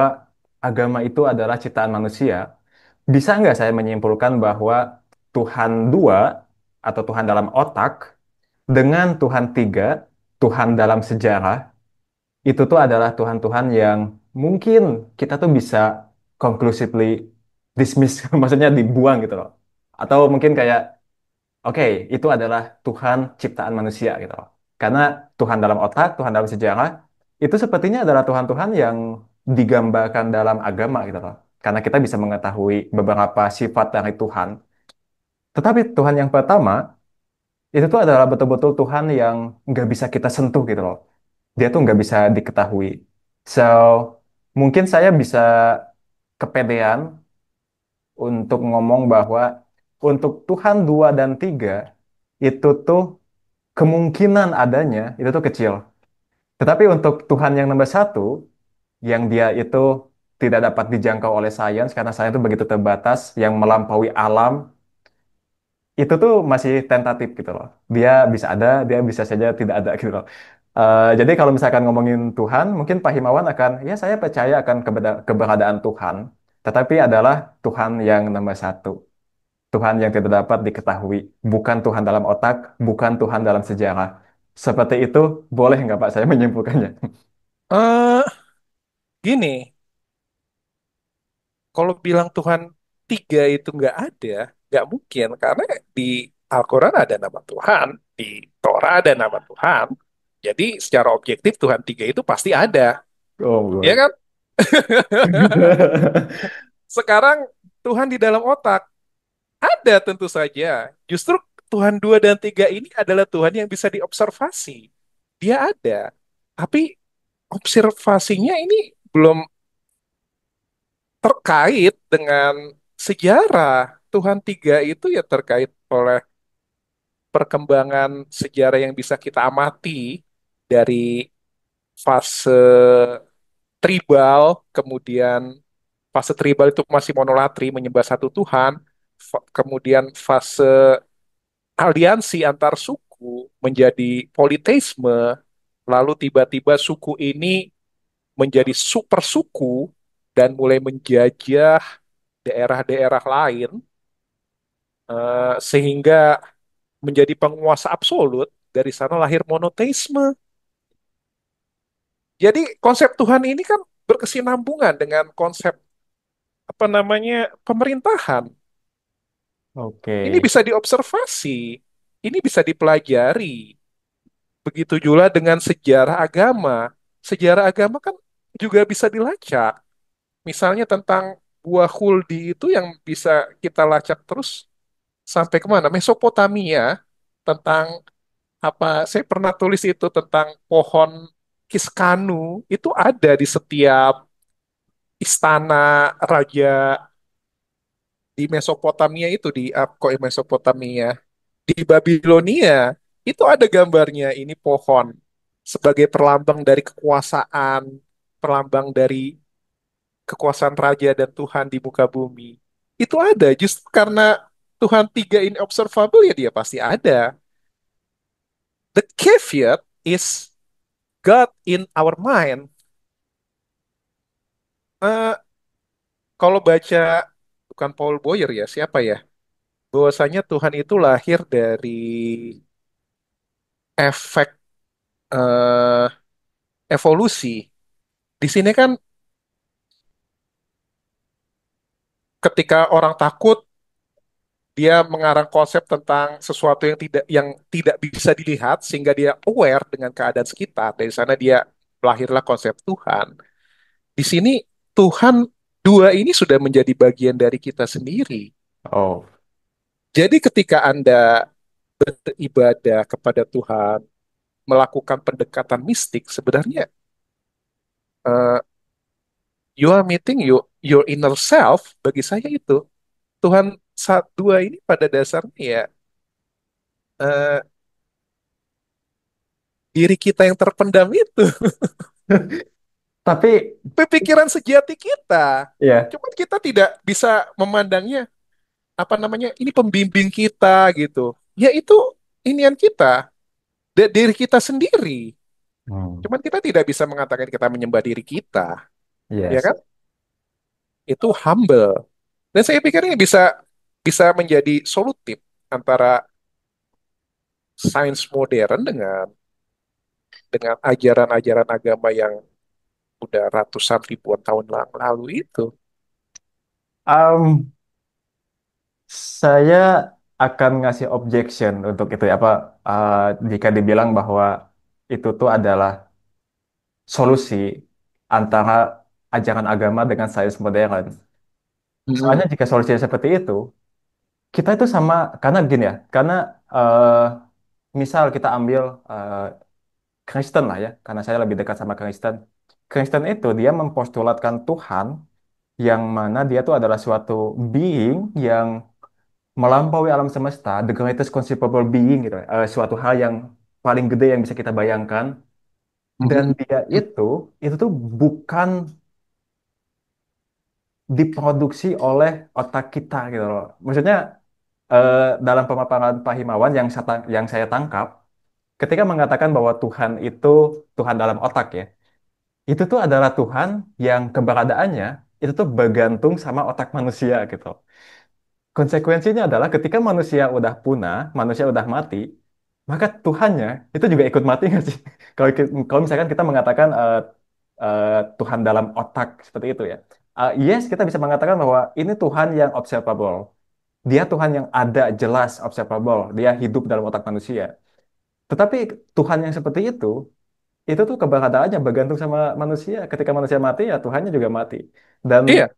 agama itu adalah ciptaan manusia, bisa nggak saya menyimpulkan bahwa Tuhan dua atau Tuhan dalam otak dengan Tuhan tiga, Tuhan dalam sejarah, itu tuh adalah Tuhan-Tuhan yang mungkin kita tuh bisa conclusively dismiss, maksudnya dibuang gitu loh. Atau mungkin kayak, oke, itu adalah Tuhan ciptaan manusia gitu loh. Karena Tuhan dalam otak, Tuhan dalam sejarah, itu sepertinya adalah Tuhan-Tuhan yang digambarkan dalam agama gitu loh. Karena kita bisa mengetahui beberapa sifat dari Tuhan. Tetapi Tuhan yang pertama, itu tuh adalah betul-betul Tuhan yang nggak bisa kita sentuh gitu loh. Dia tuh nggak bisa diketahui. So, mungkin saya bisa kepedean untuk ngomong bahwa untuk Tuhan dua dan tiga itu tuh kemungkinan adanya itu tuh kecil. Tetapi untuk Tuhan yang nomor satu, yang dia itu tidak dapat dijangkau oleh sains karena sains itu begitu terbatas, yang melampaui alam, itu tuh masih tentatif gitu loh. Dia bisa ada, dia bisa saja tidak ada gitu loh. Jadi kalau misalkan ngomongin Tuhan, mungkin Pak Himawan akan, ya saya percaya akan keberadaan Tuhan, tetapi adalah Tuhan yang nomor satu. Tuhan yang tidak dapat diketahui, bukan Tuhan dalam otak, bukan Tuhan dalam sejarah. Seperti itu, boleh nggak Pak saya menyimpulkannya? eh Gini, kalau bilang Tuhan tiga itu nggak ada, nggak mungkin karena di Al-Quran ada nama Tuhan, di Torah ada nama Tuhan. Jadi secara objektif Tuhan tiga itu pasti ada, Oh, ya boy. kan? Sekarang Tuhan di dalam otak ada tentu saja. Justru Tuhan dua dan tiga ini adalah Tuhan yang bisa diobservasi. Dia ada, tapi observasinya ini belum terkait dengan sejarah. Tuhan tiga itu ya terkait oleh perkembangan sejarah yang bisa kita amati dari fase tribal, kemudian fase tribal itu masih monolatri menyembah satu Tuhan, kemudian fase aliansi antar suku menjadi politeisme, lalu tiba-tiba suku ini menjadi super suku dan mulai menjajah daerah-daerah lain, sehingga menjadi penguasa absolut. Dari sana lahir monoteisme. Jadi konsep Tuhan ini kan berkesinambungan dengan konsep apa namanya pemerintahan. Ini Oke. bisa diobservasi, ini bisa dipelajari. Begitu juga dengan sejarah agama. Sejarah agama kan juga bisa dilacak. Misalnya tentang buah huldi itu yang bisa kita lacak terus sampai kemana? Mesopotamia, tentang apa? Saya pernah tulis itu tentang pohon Kiskanu itu ada di setiap istana raja di Mesopotamia itu di kok Mesopotamia di Babilonia itu ada gambarnya ini pohon sebagai perlambang dari kekuasaan, perlambang dari kekuasaan raja dan Tuhan di muka bumi. Itu ada justru karena Tuhan tiga ini observable ya dia pasti ada. The caveat is God in our mind. Eh, Kalau baca bukan Paul Boyer ya siapa ya? Bahwasanya Tuhan itu lahir dari efek eh, evolusi. Di sini kan ketika orang takut, dia mengarang konsep tentang sesuatu yang tidak bisa dilihat sehingga dia aware dengan keadaan sekitar. Dari sana dia lahirlah konsep Tuhan. Di sini Tuhan dua ini sudah menjadi bagian dari kita sendiri. Oh, Jadi ketika Anda beribadah kepada Tuhan, melakukan pendekatan mistik, sebenarnya eh, you are meeting your inner self. Bagi saya itu Tuhan dua ini pada dasarnya ya eh, diri kita yang terpendam itu, tapi pikiran sejati kita. ya, Cuman kita tidak bisa memandangnya apa namanya ini pembimbing kita gitu. Ya itu inian kita, diri kita sendiri. hmm, Cuman kita tidak bisa mengatakan kita menyembah diri kita, ya yes. kan? Itu humble. Dan saya pikir ini bisa bisa menjadi solutif antara sains modern dengan ajaran-ajaran agama yang udah ratusan ribuan tahun lalu itu. Um, saya akan ngasih objection untuk itu ya, apa uh, jika dibilang bahwa itu tuh adalah solusi antara ajaran agama dengan sains modern. Soalnya Hmm. jika solusinya seperti itu, kita itu sama karena gini ya, karena eh, misal kita ambil eh, Kristen lah ya, karena saya lebih dekat sama Kristen. Kristen itu dia mempostulatkan Tuhan yang mana dia tuh adalah suatu being yang melampaui alam semesta, the greatest conceivable being gitu, suatu hal yang paling gede yang bisa kita bayangkan. Dan Mhm. dia itu tuh bukan diproduksi oleh otak kita gitu loh. Maksudnya eh, dalam pemaparan Pak Himawan yang saya tangkap, ketika mengatakan bahwa Tuhan itu Tuhan dalam otak ya, itu tuh adalah Tuhan yang keberadaannya itu tuh bergantung sama otak manusia gitu. Konsekuensinya adalah ketika manusia udah punah, manusia udah mati, maka Tuhannya itu juga ikut mati nggak sih? Kalau misalkan kita mengatakan eh, Tuhan dalam otak seperti itu ya. Yes, kita bisa mengatakan bahwa ini Tuhan yang observable. Dia Tuhan yang ada, jelas, observable. Dia hidup dalam otak manusia. Tetapi Tuhan yang seperti itu tuh keberadaannya bergantung sama manusia. Ketika manusia mati, ya Tuhannya juga mati. Dan, Iya,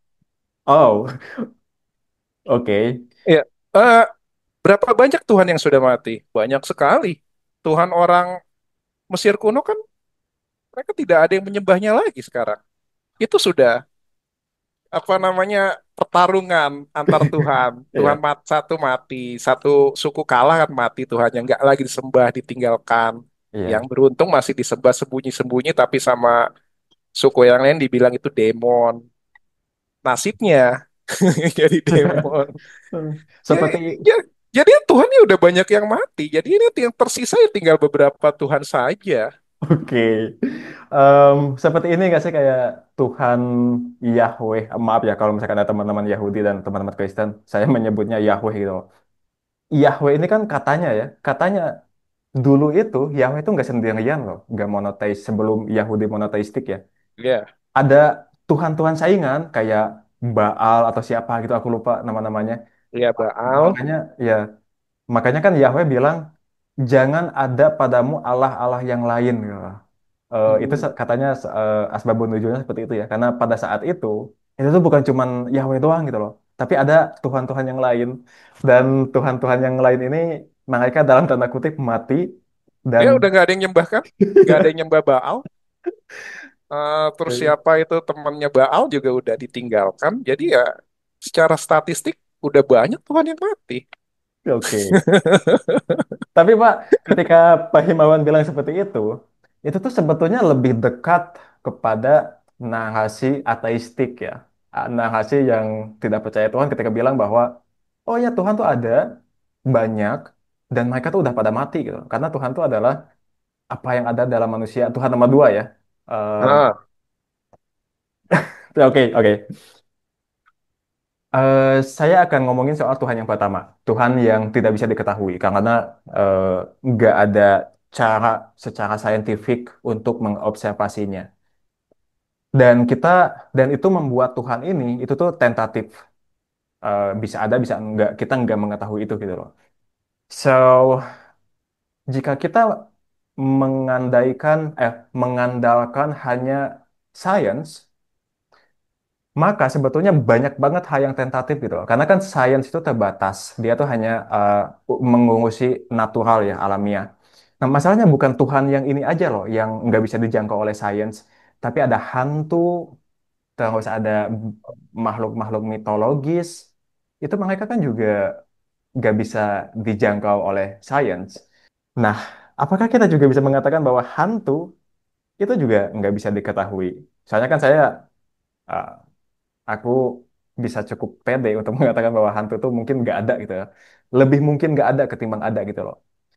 oh, oke. iya. Eh, berapa banyak Tuhan yang sudah mati? Banyak sekali. Tuhan orang Mesir kuno kan mereka tidak ada yang menyembahnya lagi sekarang. Itu sudah apa namanya pertarungan antar Tuhan. Tuhan Iya, satu mati, satu suku kalah kan mati Tuhannya nggak lagi disembah, ditinggalkan. Yang iya. beruntung masih disembah sembunyi-sembunyi tapi sama suku yang lain dibilang itu demon. Nasibnya jadi demon. Ya, Seperti, ya, jadi Tuhannya udah banyak yang mati. Jadi ini yang tersisa ya tinggal beberapa Tuhan saja. oke. Seperti ini nggak sih kayak Tuhan Yahweh, maaf ya kalau misalkan ada teman-teman Yahudi dan teman-teman Kristen, saya menyebutnya Yahweh gitu. Yahweh ini kan katanya ya, katanya dulu itu Yahweh itu nggak sendirian loh, nggak monoteis sebelum Yahudi monoteistik ya. Ya, Ada Tuhan-Tuhan saingan kayak Baal atau siapa gitu, aku lupa nama-namanya. ya Baal. Makanya ya, makanya kan Yahweh bilang jangan ada padamu Allah-Allah yang lain gitu. Itu Hmm. katanya asbabun nuzulnya seperti itu ya. Karena pada saat itu tuh bukan cuman Yahweh doang gitu loh. Tapi ada Tuhan-Tuhan yang lain. Dan Tuhan-Tuhan yang lain ini mereka dalam tanda kutip mati. Dan Ya udah nggak ada yang nyembah kan? Nggak ada yang nyembah Baal. Terus siapa itu temannya Baal juga udah ditinggalkan. Jadi ya secara statistik udah banyak Tuhan yang mati. oke. Tapi Pak, ketika Pak Himawan bilang seperti itu tuh sebetulnya lebih dekat kepada narasi ateistik ya. Narasi yang tidak percaya Tuhan ketika bilang bahwa, oh ya Tuhan tuh ada, banyak, dan mereka tuh udah pada mati gitu. Karena Tuhan tuh adalah apa yang ada dalam manusia, Tuhan nomor dua ya. Nah, Oke, oke. Eh, saya akan ngomongin soal Tuhan yang pertama, Tuhan yang tidak bisa diketahui karena eh, nggak ada cara secara saintifik untuk mengobservasinya. Dan kita dan itu membuat Tuhan ini itu tuh tentatif. Bisa ada, bisa enggak. Kita nggak mengetahui itu gitu loh. So, jika kita mengandalkan hanya science, maka sebetulnya banyak banget hal yang tentatif gitu loh. Karena kan sains itu terbatas. Dia tuh hanya mengurusi natural ya, alamiah. Nah, masalahnya bukan Tuhan yang ini aja loh, yang nggak bisa dijangkau oleh sains. Tapi ada hantu, terus ada makhluk-makhluk mitologis. Itu mereka kan juga nggak bisa dijangkau oleh sains. Nah, apakah kita juga bisa mengatakan bahwa hantu itu juga nggak bisa diketahui? Soalnya kan uh, aku bisa cukup pede untuk mengatakan bahwa hantu itu mungkin nggak ada gitu ya. Lebih mungkin nggak ada ketimbang ada gitu loh.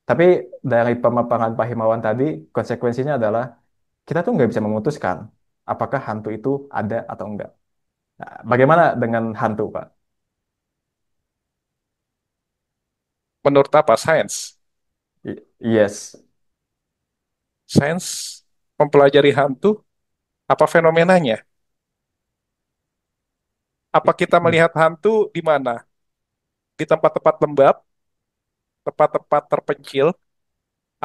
Tapi dari pemaparan Pak Himawan tadi, konsekuensinya adalah kita tuh nggak bisa memutuskan apakah hantu itu ada atau enggak. Nah, bagaimana dengan hantu, Pak? menurut apa? Sains. Yes. Sains mempelajari hantu, apa fenomenanya? Apa kita melihat hantu di mana? Di tempat-tempat lembab, tempat-tempat terpencil?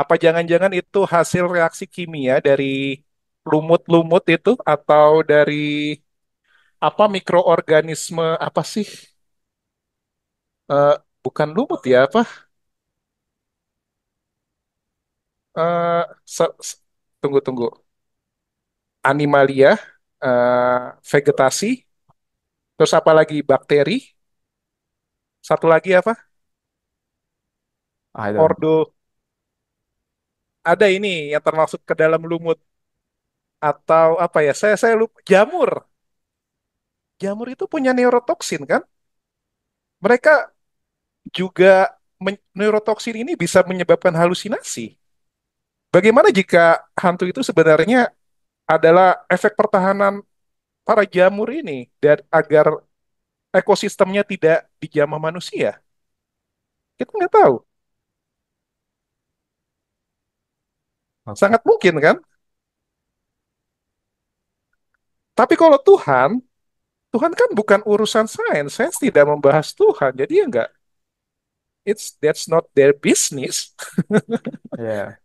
Apa jangan-jangan itu hasil reaksi kimia dari lumut-lumut itu atau dari apa mikroorganisme apa sih? Eh, bukan lumut ya apa? Eh, tunggu-tunggu. Animalia, vegetasi, terus apa lagi? Bakteri, satu lagi apa? I don't know. Ordo. Ada ini yang termasuk ke dalam lumut atau apa ya? Saya lupa. Jamur. Jamur itu punya neurotoksin kan? Mereka juga neurotoksin ini bisa menyebabkan halusinasi. Bagaimana jika hantu itu sebenarnya adalah efek pertahanan para jamur ini dan agar ekosistemnya tidak dijamah manusia? Kita nggak tahu. Oke. Sangat mungkin kan? Tapi kalau Tuhan Tuhan kan bukan urusan sains. Sains tidak membahas Tuhan. Jadi ya enggak, that's not their business. Iya,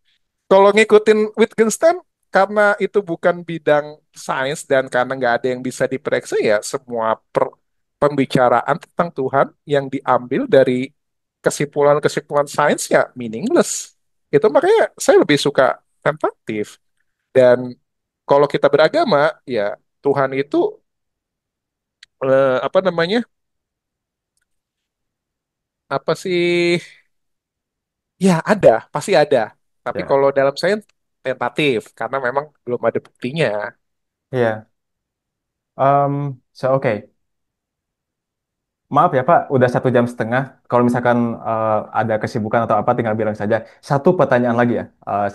Kalau ngikutin Wittgenstein, karena itu bukan bidang sains dan karena nggak ada yang bisa diperiksa, ya semua pembicaraan tentang Tuhan yang diambil dari kesimpulan-kesimpulan sains ya meaningless. Itu makanya saya lebih suka tentatif. Dan kalau kita beragama, ya Tuhan itu apa namanya? Apa sih? Ya ada, pasti ada. Tapi iya, kalau dalam sains tentatif karena memang belum ada buktinya. iya. Oke. Maaf ya Pak, udah 1 jam setengah. Kalau misalkan ada kesibukan atau apa, tinggal bilang saja. Satu pertanyaan lagi ya,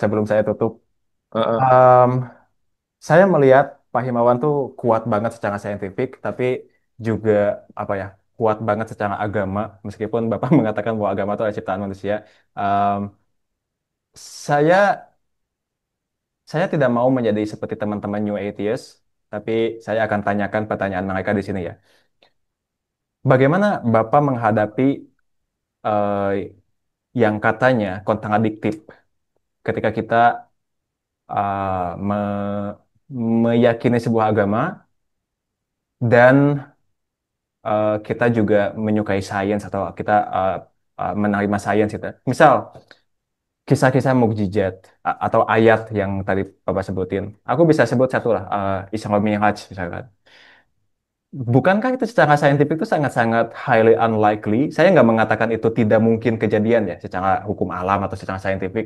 sebelum saya tutup. Heeh. Em, saya melihat Pak Himawan tuh kuat banget secara saintifik, tapi juga apa ya, kuat banget secara agama. Meskipun Bapak mengatakan bahwa agama itu adalah ciptaan manusia. Em, saya saya tidak mau menjadi seperti teman-teman New Atheist, tapi saya akan tanyakan pertanyaan mereka di sini ya. Bagaimana Bapak menghadapi eh, yang katanya kontradiktif ketika kita meyakini sebuah agama dan kita juga menyukai sains atau kita menerima sains itu. Misal kisah-kisah mukjizat atau ayat yang tadi Bapak sebutin. Aku bisa sebut satu lah, Isra Mi'raj misalkan. Bukankah itu secara saintifik itu sangat-sangat highly unlikely? Saya nggak mengatakan itu tidak mungkin kejadian ya, secara hukum alam atau secara saintifik.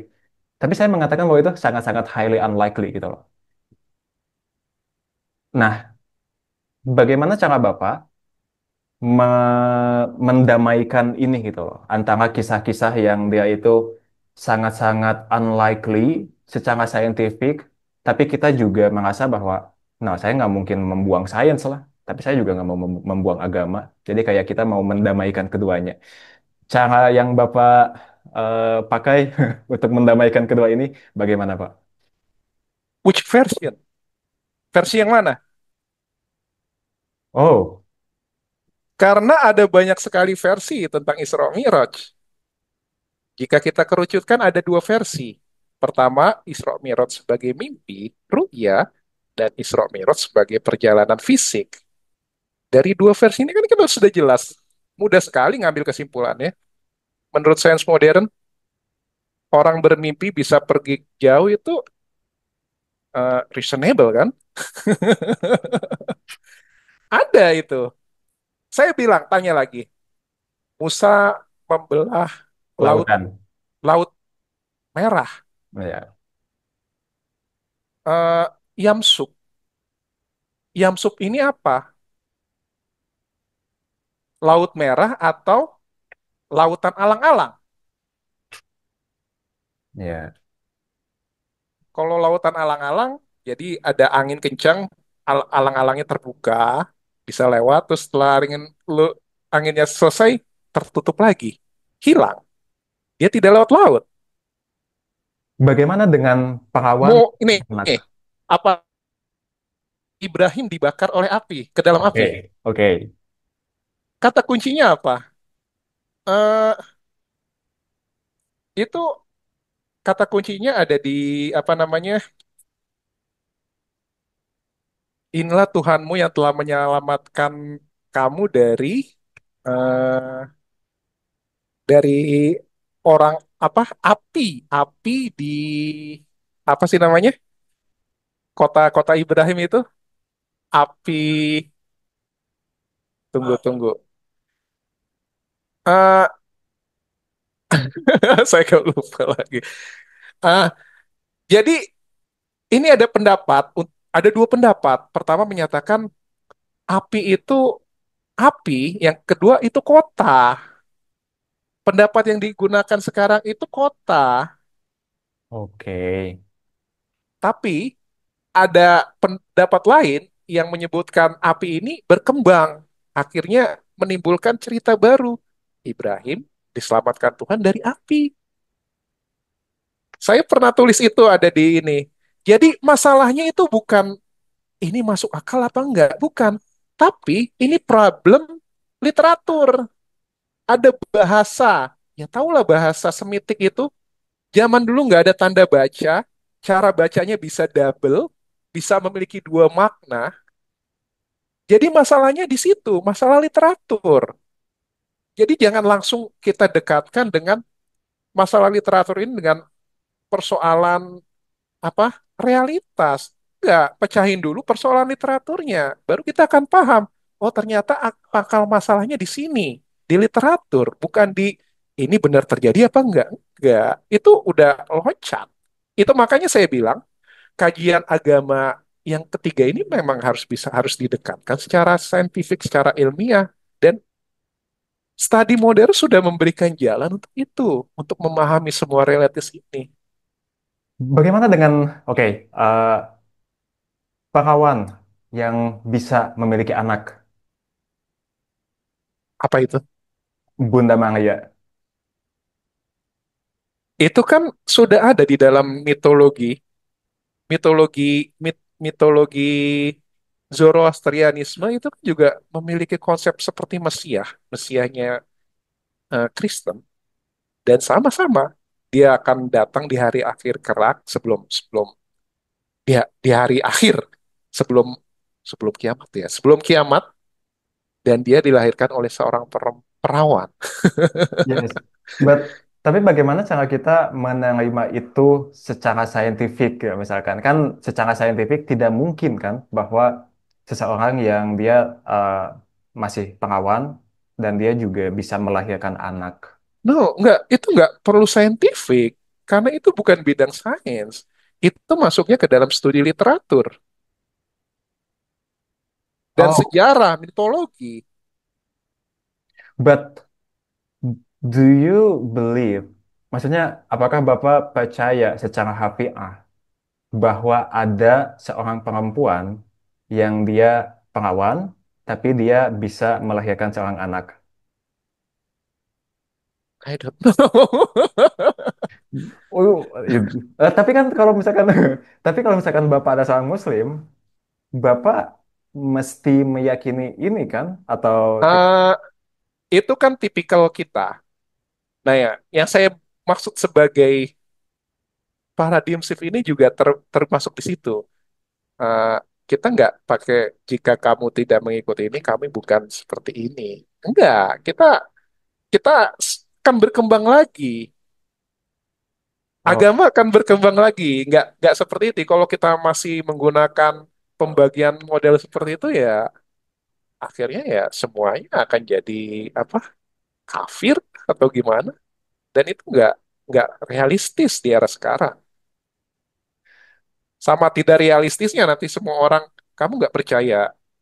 Tapi saya mengatakan bahwa itu sangat-sangat highly unlikely gitu loh. Nah, bagaimana cara Bapak mendamaikan ini gitu loh, antara kisah-kisah yang dia itu sangat-sangat unlikely secara saintifik, tapi kita juga merasa bahwa, nah saya nggak mungkin membuang sains lah, tapi saya juga nggak mau membuang agama. Jadi kayak kita mau mendamaikan keduanya. Cara yang Bapak pakai untuk mendamaikan kedua ini bagaimana Pak? Which version? Versi yang mana? Oh, Karena ada banyak sekali versi tentang Isra Mi'raj. Jika kita kerucutkan ada dua versi. Pertama, Isra Mi'raj sebagai mimpi, ru'ya, dan Isra Mi'raj sebagai perjalanan fisik. Dari dua versi ini kan kita sudah jelas. Mudah sekali ngambil kesimpulannya. Menurut sains modern, orang bermimpi bisa pergi jauh itu reasonable kan? Ada itu. Saya bilang, tanya lagi. Musa membelah laut lautan. laut merah. Ya, Eh, Yamsuk. Yamsuk ini apa? Laut merah atau lautan alang-alang? ya. Kalau lautan alang-alang, jadi ada angin kencang, alang-alangnya terbuka, bisa lewat, terus setelah anginnya selesai, tertutup lagi. Hilang. Dia tidak lewat laut. Bagaimana dengan perawan Mau ini, ternak? apa Ibrahim dibakar oleh api, ke dalam Oke, api? oke. Kata kuncinya apa? Eh, itu kata kuncinya ada di apa namanya? Inilah Tuhanmu yang telah menyelamatkan kamu eh, dari orang apa api di apa sih namanya kota-kota Ibrahim itu api tunggu Eh, saya kok lupa lagi. Ah, jadi ini ada dua pendapat. Pertama menyatakan api itu api, yang kedua itu kota. Pendapat yang digunakan sekarang itu kota, Oke. tapi ada pendapat lain yang menyebutkan api ini berkembang, akhirnya menimbulkan cerita baru. Ibrahim diselamatkan Tuhan dari api. Saya pernah tulis itu ada di ini. Jadi masalahnya itu bukan ini masuk akal apa enggak, bukan. Tapi ini problem literatur. Ada bahasa, ya tahulah bahasa Semitik itu. Zaman dulu nggak ada tanda baca, cara bacanya bisa double, bisa memiliki dua makna. Jadi masalahnya di situ, masalah literatur. Jadi jangan langsung kita dekatkan dengan masalah literatur ini dengan persoalan apa realitas. Enggak, pecahin dulu persoalan literaturnya. Baru kita akan paham. Oh, ternyata akal masalahnya di sini, di literatur, bukan di ini benar terjadi apa enggak. Enggak, itu udah loncat. Itu makanya saya bilang kajian agama yang ketiga ini memang harus didekatkan secara saintifik, secara ilmiah dan studi modern sudah memberikan jalan untuk itu, untuk memahami semua realitas ini. Bagaimana dengan, oke, eh, perawan yang bisa memiliki anak, Apa itu? Bunda Maria? Itu kan sudah ada di dalam mitologi, mitologi, mitologi Zoroastrianisme itu kan juga memiliki konsep seperti Mesias, Mesiasnya Kristen, dan sama-sama dia akan datang di hari akhir kelak sebelum sebelum dia di hari akhir sebelum sebelum kiamat ya, sebelum kiamat dan dia dilahirkan oleh seorang perawan. Yes. But, tapi bagaimana cara kita menerima itu secara saintifik ya misalkan kan secara saintifik tidak mungkin kan bahwa seseorang yang dia eh, masih perawan dan dia juga bisa melahirkan anak. No, itu nggak perlu saintifik karena itu bukan bidang sains. Itu masuknya ke dalam studi literatur dan Oh, sejarah, mitologi. but do you believe? Maksudnya, apakah Bapak percaya secara harfiah bahwa ada seorang perempuan yang dia perawan, tapi dia bisa melahirkan seorang anak? I don't know. Oh, tapi kan kalau misalkan, tapi kalau misalkan Bapak ada seorang Muslim, Bapak mesti meyakini ini kan? Atau Eh, itu kan tipikal kita. Nah ya, yang saya maksud sebagai paradigm shift ini juga termasuk di situ. Eh, kita nggak pakai jika kamu tidak mengikuti ini, kami bukan seperti ini. Enggak, kita akan berkembang lagi. oh, Agama akan berkembang lagi. Nggak seperti itu. Kalau kita masih menggunakan pembagian model seperti itu ya, akhirnya ya semuanya akan jadi apa? Kafir atau gimana? Dan itu nggak realistis di era sekarang. Sama tidak realistisnya nanti semua orang, kamu nggak percaya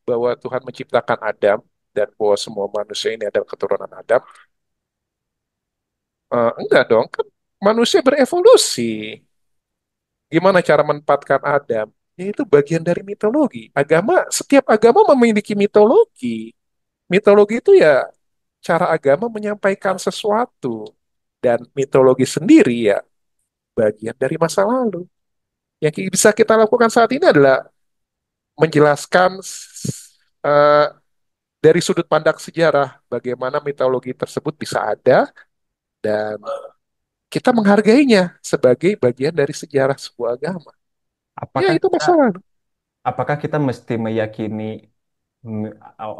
bahwa Tuhan menciptakan Adam dan bahwa semua manusia ini adalah keturunan Adam. Enggak dong, kan manusia berevolusi. Gimana cara menempatkan Adam? Ya, itu bagian dari mitologi. Setiap agama memiliki mitologi. Mitologi itu ya cara agama menyampaikan sesuatu. Dan mitologi sendiri ya bagian dari masa lalu. Yang bisa kita lakukan saat ini adalah menjelaskan eh, dari sudut pandang sejarah bagaimana mitologi tersebut bisa ada dan kita menghargainya sebagai bagian dari sejarah sebuah agama. Ya apakah itu kita, masalah. apakah kita mesti meyakini,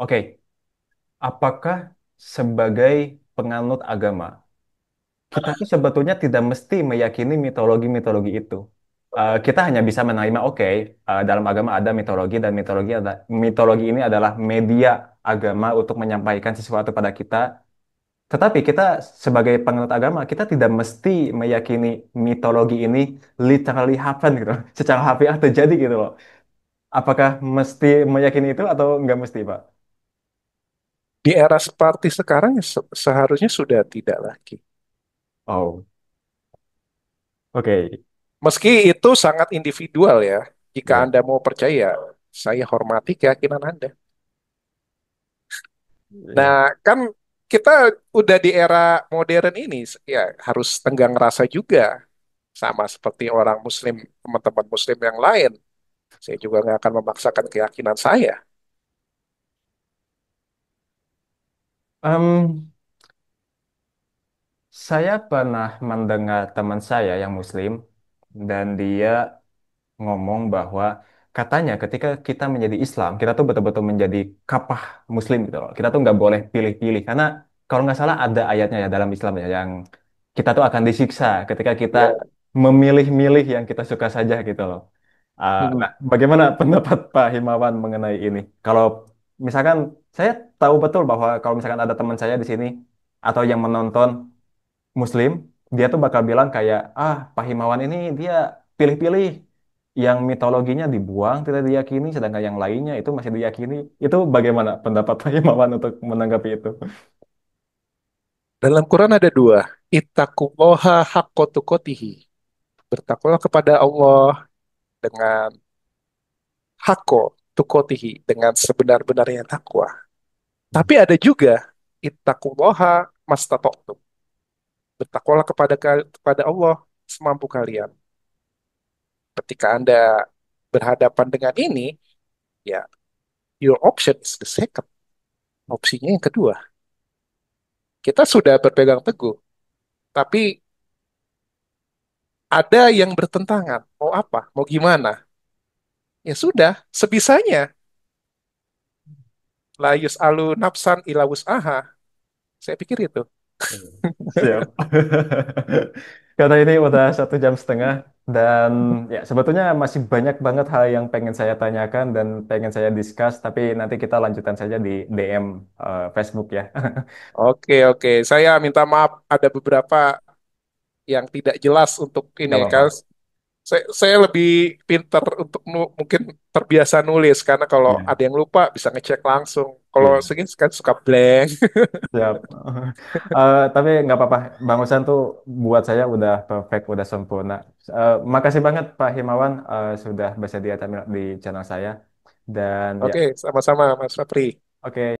oke, apakah sebagai penganut agama kita tuh sebetulnya tidak mesti meyakini mitologi-mitologi itu. Kita hanya bisa menerima, oke, dalam agama ada mitologi dan mitologi ini adalah media agama untuk menyampaikan sesuatu pada kita. Tetapi kita sebagai penganut agama, kita tidak mesti meyakini mitologi ini literally happen gitu, secara harfiah terjadi gitu loh. Apakah mesti meyakini itu atau nggak mesti, Pak? Di era seperti sekarang ya seharusnya sudah tidak lagi. Oh, oke. Meski itu sangat individual ya. Jika Ya, Anda mau percaya, saya hormati keyakinan Anda. Nah, ya. kan kita udah di era modern ini, ya harus tenggang rasa juga. Sama seperti orang Muslim, teman-teman Muslim yang lain. Saya juga nggak akan memaksakan keyakinan saya. Em, saya pernah mendengar teman saya yang Muslim dan dia ngomong bahwa katanya ketika kita menjadi Islam, kita tuh betul-betul menjadi kapah Muslim gitu loh. Kita tuh nggak boleh pilih-pilih karena kalau nggak salah ada ayatnya ya dalam Islam ya yang kita tuh akan disiksa ketika kita Ya. memilih-milih yang kita suka saja gitu loh. Hmm. Nah, bagaimana pendapat Pak Himawan mengenai ini? Kalau misalkan saya tahu betul bahwa kalau misalkan ada teman saya di sini atau yang menonton Muslim, dia tuh bakal bilang kayak, ah, Pak Himawan ini dia pilih-pilih yang mitologinya dibuang, tidak diyakini, sedangkan yang lainnya itu masih diyakini. Itu bagaimana pendapat Pak Himawan untuk menanggapi itu? Dalam Quran ada dua. Ittaqullaha haqqa tuqatihi. Bertakwalah kepada Allah dengan haqqo tuqatihi, dengan sebenar-benarnya takwa. Tapi ada juga ittaqullaha mastata'tum. Bertakwalah kepada Allah semampu kalian. Ketika Anda berhadapan dengan ini, ya your option is the second. Opsinya yang kedua. Kita sudah berpegang teguh, tapi ada yang bertentangan. Mau apa? Mau gimana? Ya sudah, sebisanya. La yus'alu nafsan ila wus'aha. Saya pikir itu. Hmm. Siap. Karena ini udah 1 jam setengah dan ya sebetulnya masih banyak banget hal yang pengen saya tanyakan dan pengen saya discuss, tapi nanti kita lanjutkan saja di DM Facebook ya. Oke, oke. Saya minta maaf ada beberapa yang tidak jelas untuk Nggak ini. apa-apa. Karena saya lebih pinter untuk mungkin terbiasa nulis. Karena kalau Iya, ada yang lupa bisa ngecek langsung. Kalau iya. segini kan suka blank. Siap. Tapi nggak apa-apa. Bang Usan tuh buat saya udah perfect, udah sempurna. Makasih banget Pak Himawan sudah bersedia tampil di channel saya. Dan ya, Oke, sama-sama Mas Fapri. oke.